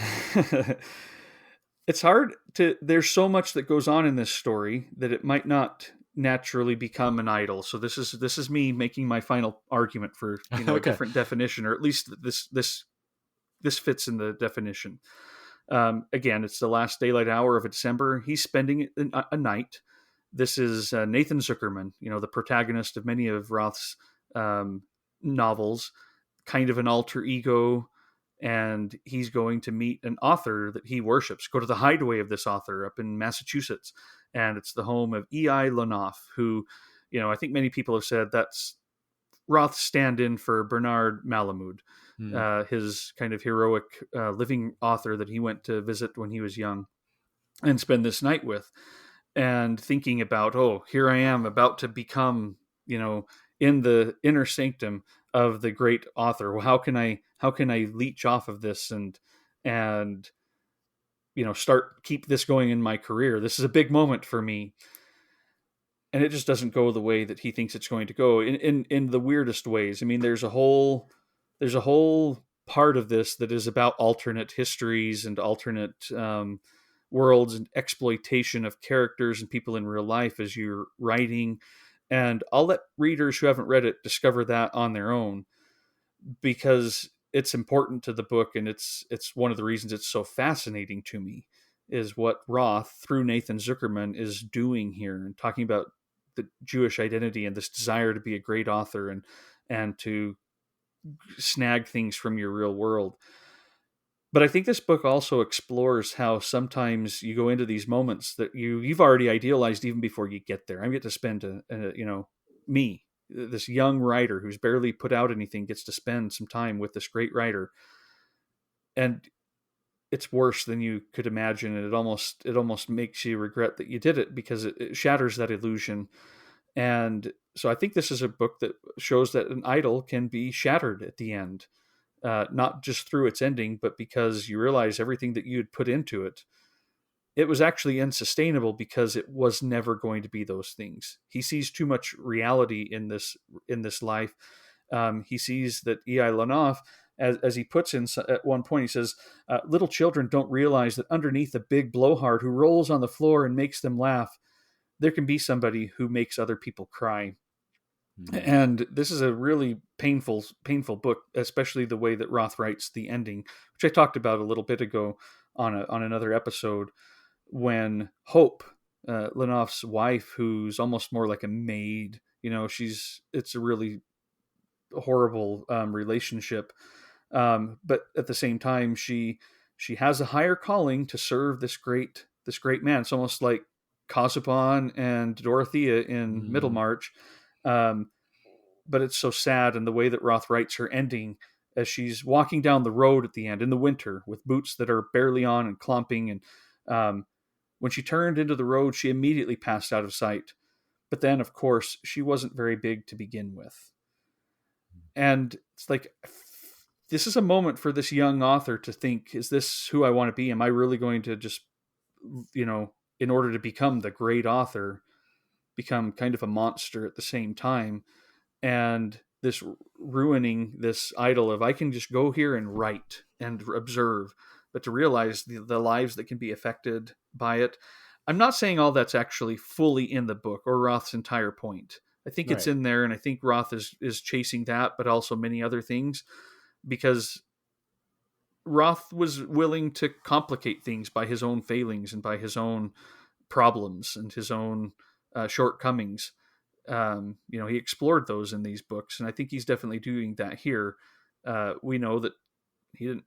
It's hard to, there's so much that goes on in this story that it might not naturally become an idol. So this is me making my final argument for a Okay. different definition, or at least this fits in the definition. Again, it's the last daylight hour of December. He's spending a night. This is Nathan Zuckerman, the protagonist of many of Roth's novels, kind of an alter ego, and he's going to meet an author that he worships. Go to the hideaway of this author up in Massachusetts, and it's the home of E.I. Lonoff, who, I think many people have said that's Roth's stand-in for Bernard Malamud, his kind of heroic living author that he went to visit when he was young and spend this night with, and thinking about, oh, here I am about to become, in the inner sanctum of the great author. Well, how can I leech off of this and keep this going in my career? This is a big moment for me. And it just doesn't go the way that he thinks it's going to go in the weirdest ways. I mean, there's a whole part of this that is about alternate histories and alternate worlds and exploitation of characters and people in real life as you're writing. And I'll let readers who haven't read it discover that on their own, because it's important to the book, and it's one of the reasons it's so fascinating to me, is what Roth through Nathan Zuckerman is doing here, and talking about the Jewish identity and this desire to be a great author, and to snag things from your real world. But I think this book also explores how sometimes you go into these moments that you've already idealized even before you get there. I get to spend me, this young writer who's barely put out anything, gets to spend some time with this great writer, and it's worse than you could imagine, and it almost makes you regret that you did it, because it shatters that illusion. And so I think this is a book that shows that an idol can be shattered at the end, not just through its ending, but because you realize everything that you had put into it, it was actually unsustainable, because it was never going to be those things. He sees too much reality in this life. He sees that Ei Lanoff, as he puts in at one point, he says, little children don't realize that underneath a big blowhard who rolls on the floor and makes them laugh, there can be somebody who makes other people cry. Mm. And this is a really painful book, especially the way that Roth writes the ending, which I talked about a little bit ago on another episode, when Hope, Lenoff's wife, who's almost more like a maid, it's a really horrible relationship, but at the same time, she has a higher calling to serve this great man. It's almost like Casaubon and Dorothea in Mm. Middlemarch. Um, but it's so sad, and the way that Roth writes her ending, as she's walking down the road at the end in the winter with boots that are barely on and clomping, and when she turned into the road, she immediately passed out of sight. But then, of course, she wasn't very big to begin with. And it's like, this is a moment for this young author to think, is this who I want to be? Am I really going to just, in order to become the great author, become kind of a monster at the same time? And this ruining this idol of, I can just go here and write and observe, but to realize the lives that can be affected by it. I'm not saying all that's actually fully in the book or Roth's entire point. I think it's Right. in there, and I think Roth is chasing that, but also many other things, because Roth was willing to complicate things by his own failings and by his own problems and his own shortcomings. He explored those in these books, and I think he's definitely doing that here. We know that he didn't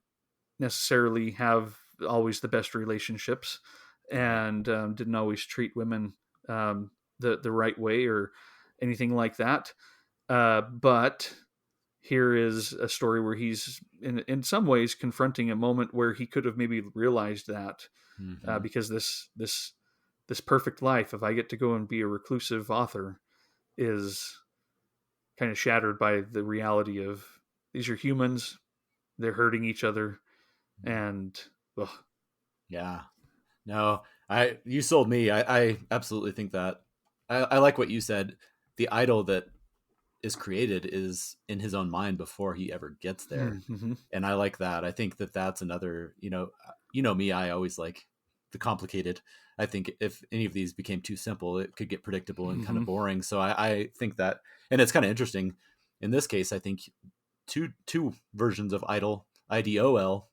necessarily have always the best relationships, Right. and didn't always treat women the right way or anything like that. But here is a story where he's in some ways confronting a moment where he could have maybe realized that, Mm-hmm. because this perfect life, if I get to go and be a reclusive author, is kind of shattered by the reality of, these are humans, they're hurting each other, and ugh. Yeah. No, you sold me. I absolutely think that. I like what you said. The idol that is created is in his own mind before he ever gets there, Mm-hmm. and I like that. I think that that's another. Me. I always like the complicated. I think if any of these became too simple, it could get predictable and kind Mm-hmm. of boring. So I think that, and it's kind of interesting. In this case, I think two versions of idol, IDOL.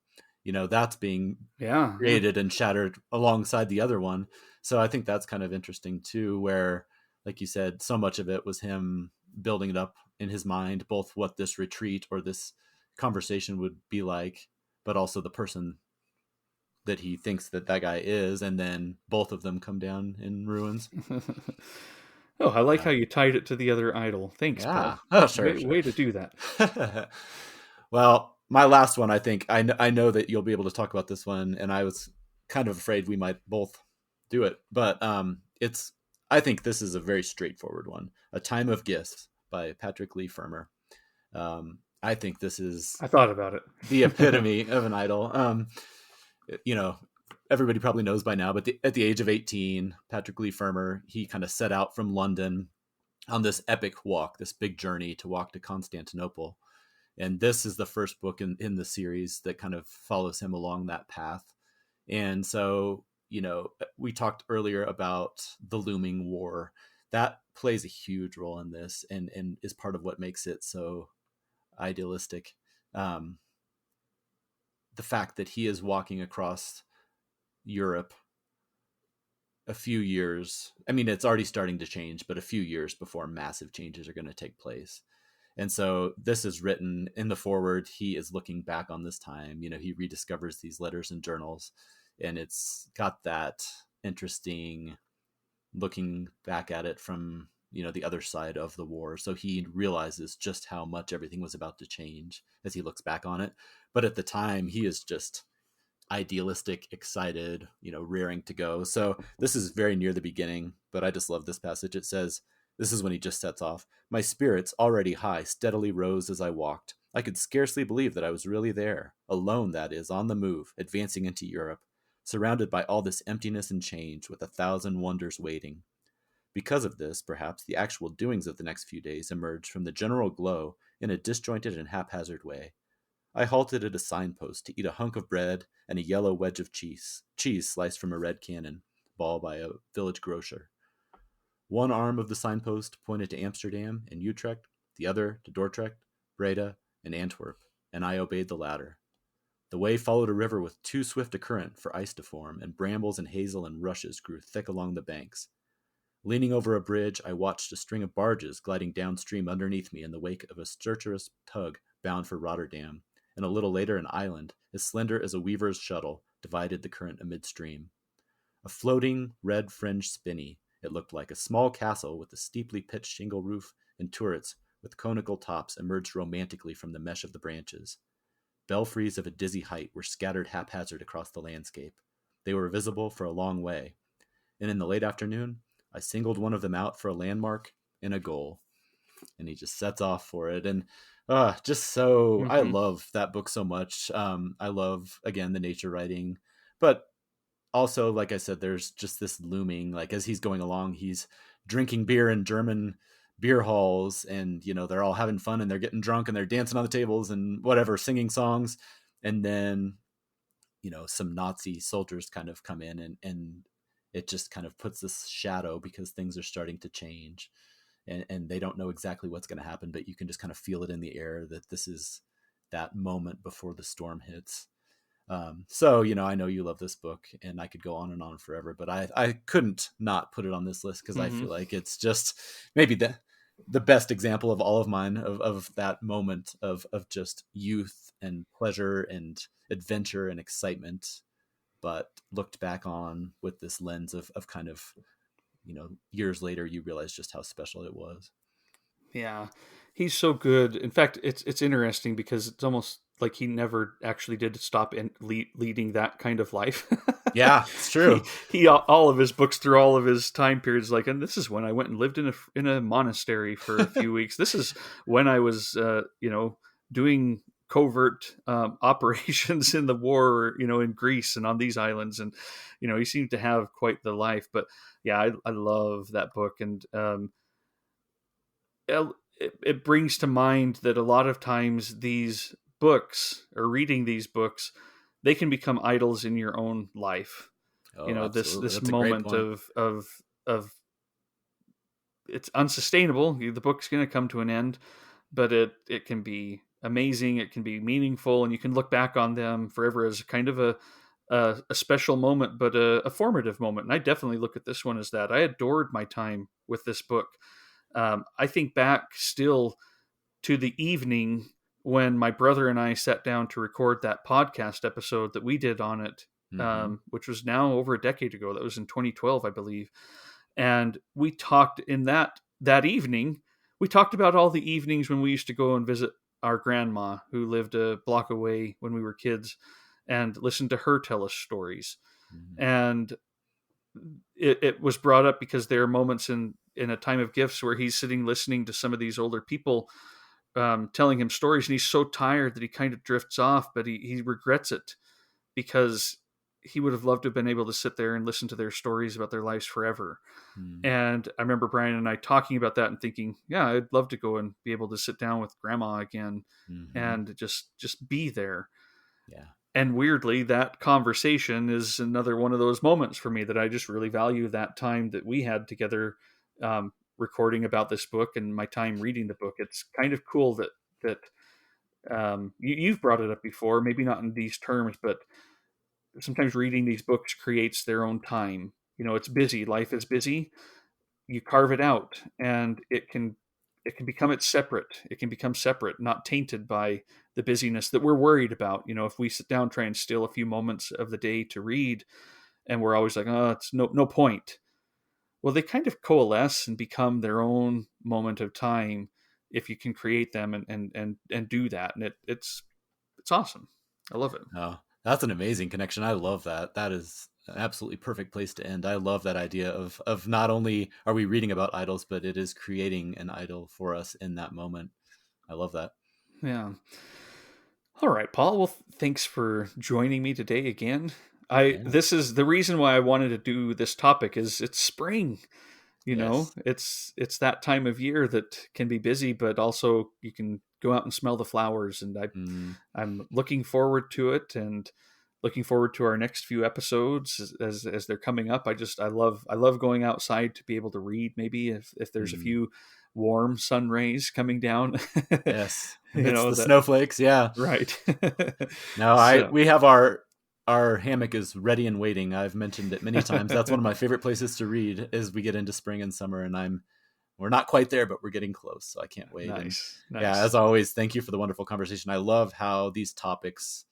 That's being Yeah, yeah. created and shattered alongside the other one. So I think that's kind of interesting too, where, like you said, so much of it was him building it up in his mind, both what this retreat or this conversation would be like, but also the person that he thinks that guy is, and then both of them come down in ruins. Oh, I like how Yeah. you tied it to the other idol. Thanks, Yeah. Paul. Oh, sure, Way, sure. way to do that. Well, my last one, I think I know that you'll be able to talk about this one, and I was kind of afraid we might both do it, but it's I think this is a very straightforward one. A Time of Gifts by Patrick Lee Firmer. I think this is I thought about the it. epitome of an idol. You know, Everybody probably knows by now, but at the age of 18, Patrick Lee Firmer, he kind of set out from London on this epic walk, this big journey to walk to Constantinople. And this is the first book in the series that kind of follows him along that path. And so, we talked earlier about the looming war. That plays a huge role in this, and is part of what makes it so idealistic. Um, the fact that he is walking across Europe a few years. I mean, it's already starting to change, but a few years before massive changes are going to take place. And so this is written in the foreword. He is looking back on this time. He rediscovers these letters and journals, and it's got that interesting looking back at it from, the other side of the war. So he realizes just how much everything was about to change as he looks back on it. But at the time, he is just idealistic, excited, rearing to go. So this is very near the beginning, but I just love this passage. It says, this is when he just sets off. My spirits, already high, steadily rose as I walked. I could scarcely believe that I was really there, alone, that is, on the move, advancing into Europe, surrounded by all this emptiness and change, with 1,000 wonders waiting. Because of this, perhaps, the actual doings of the next few days emerged from the general glow in a disjointed and haphazard way. I halted at a signpost to eat a hunk of bread and a yellow wedge of cheese sliced from a red cannon ball by a village grocer. One arm of the signpost pointed to Amsterdam and Utrecht, the other to Dordrecht, Breda, and Antwerp, and I obeyed the latter. The way followed a river with too swift a current for ice to form, and brambles and hazel and rushes grew thick along the banks. Leaning over a bridge, I watched a string of barges gliding downstream underneath me in the wake of a stertorous tug bound for Rotterdam, and a little later an island, as slender as a weaver's shuttle, divided the current amidstream. A floating, red-fringed spinney, it looked like a small castle with a steeply pitched shingle roof and turrets with conical tops emerged romantically from the mesh of the branches. Belfries of a dizzy height were scattered haphazard across the landscape. They were visible for a long way, and in the late afternoon, I singled one of them out for a landmark and a goal. And he just sets off for it. And just so, I Mm-hmm. love that book so much. I love, again, the nature writing, but also, like I said, there's just this looming, like as he's going along, he's drinking beer in German beer halls, and they're all having fun and they're getting drunk and they're dancing on the tables and whatever, singing songs. And then some Nazi soldiers kind of come in, and it just kind of puts this shadow because things are starting to change, and they don't know exactly what's going to happen, but you can just kind of feel it in the air that this is that moment before the storm hits. So, I know you love this book, and I could go on and on forever, but I couldn't not put it on this list because I Mm-hmm. feel like it's just maybe the best example of all of mine of that moment of just youth and pleasure and adventure and excitement, but looked back on with this lens of kind of, years later, you realize just how special it was. Yeah, he's so good. In fact, it's interesting because it's almost like he never actually did stop in leading that kind of life. Yeah, it's true. He all of his books through all of his time periods, like, and this is when I went and lived in a monastery for a few weeks. This is when I was, doing covert operations in the war, in Greece and on these islands, and he seemed to have quite the life. But yeah, I love that book, and it brings to mind that a lot of times these books, or reading these books, they can become idols in your own life. Oh, absolutely. This That's a great moment point. of it's unsustainable. The book's going to come to an end, but it can be amazing. It can be meaningful, and you can look back on them forever as kind of a special moment, but a formative moment. And I definitely look at this one as that. I adored my time with this book. I think back still to the evening when my brother and I sat down to record that podcast episode that we did on it, Mm-hmm. which was now over a decade ago. That was in 2012, I believe. And we talked in that evening. We talked about all the evenings when we used to go and visit our grandma, who lived a block away when we were kids, and listen to her tell us stories. Mm-hmm. And it was brought up because there are moments in a time of gifts where he's sitting listening to some of these older people telling him stories, and he's so tired that he kind of drifts off, but he regrets it because he would have loved to have been able to sit there and listen to their stories about their lives forever. And I remember Brian and I talking about that and thinking, yeah, I'd love to go and be able to sit down with grandma again Mm-hmm. and just be there. Yeah. And weirdly, that conversation is another one of those moments for me that I just really value, that time that we had together, recording about this book and my time reading the book. It's kind of cool that You've brought it up before, maybe not in these terms, but sometimes reading these books creates their own time. It's busy. Life is busy. You carve it out, and it can become its separate. It can become separate, not tainted by the busyness that we're worried about. If we sit down, try and steal a few moments of the day to read, and we're always like, oh, it's no point. Well, they kind of coalesce and become their own moment of time if you can create them and do that. And it's awesome. I love it. Oh, that's an amazing connection. I love that. That is an absolutely perfect place to end. I love that idea of not only are we reading about idols, but it is creating an idol for us in that moment. I love that. Yeah. All right, Paul. Well, thanks for joining me today again. I Yeah. This is the reason why I wanted to do this topic. Is it's spring. Yes. It's that time of year that can be busy, but also you can go out and smell the flowers. And Mm, I'm looking forward to it, and looking forward to our next few episodes as they're coming up. I love going outside to be able to read. Maybe if there's a mm. few warm sun rays coming down, Yes. Amidst the that snowflakes. Yeah. right. No, So we have our hammock is ready and waiting. I've mentioned it many times. That's one of my favorite places to read as we get into spring and summer, and we're not quite there, but we're getting close. So I can't wait. And yeah, nice. as always, thank you for the wonderful conversation. I love how these topics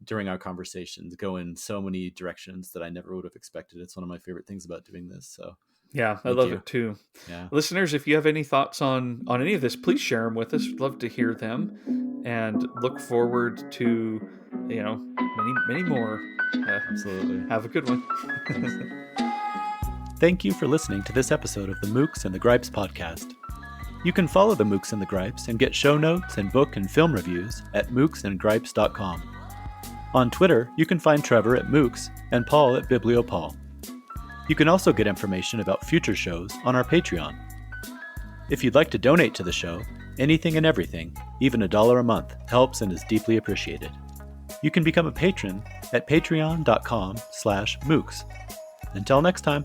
during our conversations go in so many directions that I never would have expected. It's one of my favorite things about doing this. So Yeah, I thank love you. it too. Yeah, Listeners, if you have any thoughts on any of this, please share them with us. We'd love to hear them, and look forward to many more. Uh, absolutely. have a good one. Thanks. Thank you for listening to this episode of the Mooks and the Gripes podcast. You can follow the Mooks and the Gripes and get show notes and book and film reviews at mooksandgripes.com. On Twitter, you can find Trevor at Mooks and Paul at BiblioPaul. You can also get information about future shows on our Patreon. If you'd like to donate to the show, anything and everything, even $1 a month, helps and is deeply appreciated. You can become a patron at patreon.com/mooks. Until next time.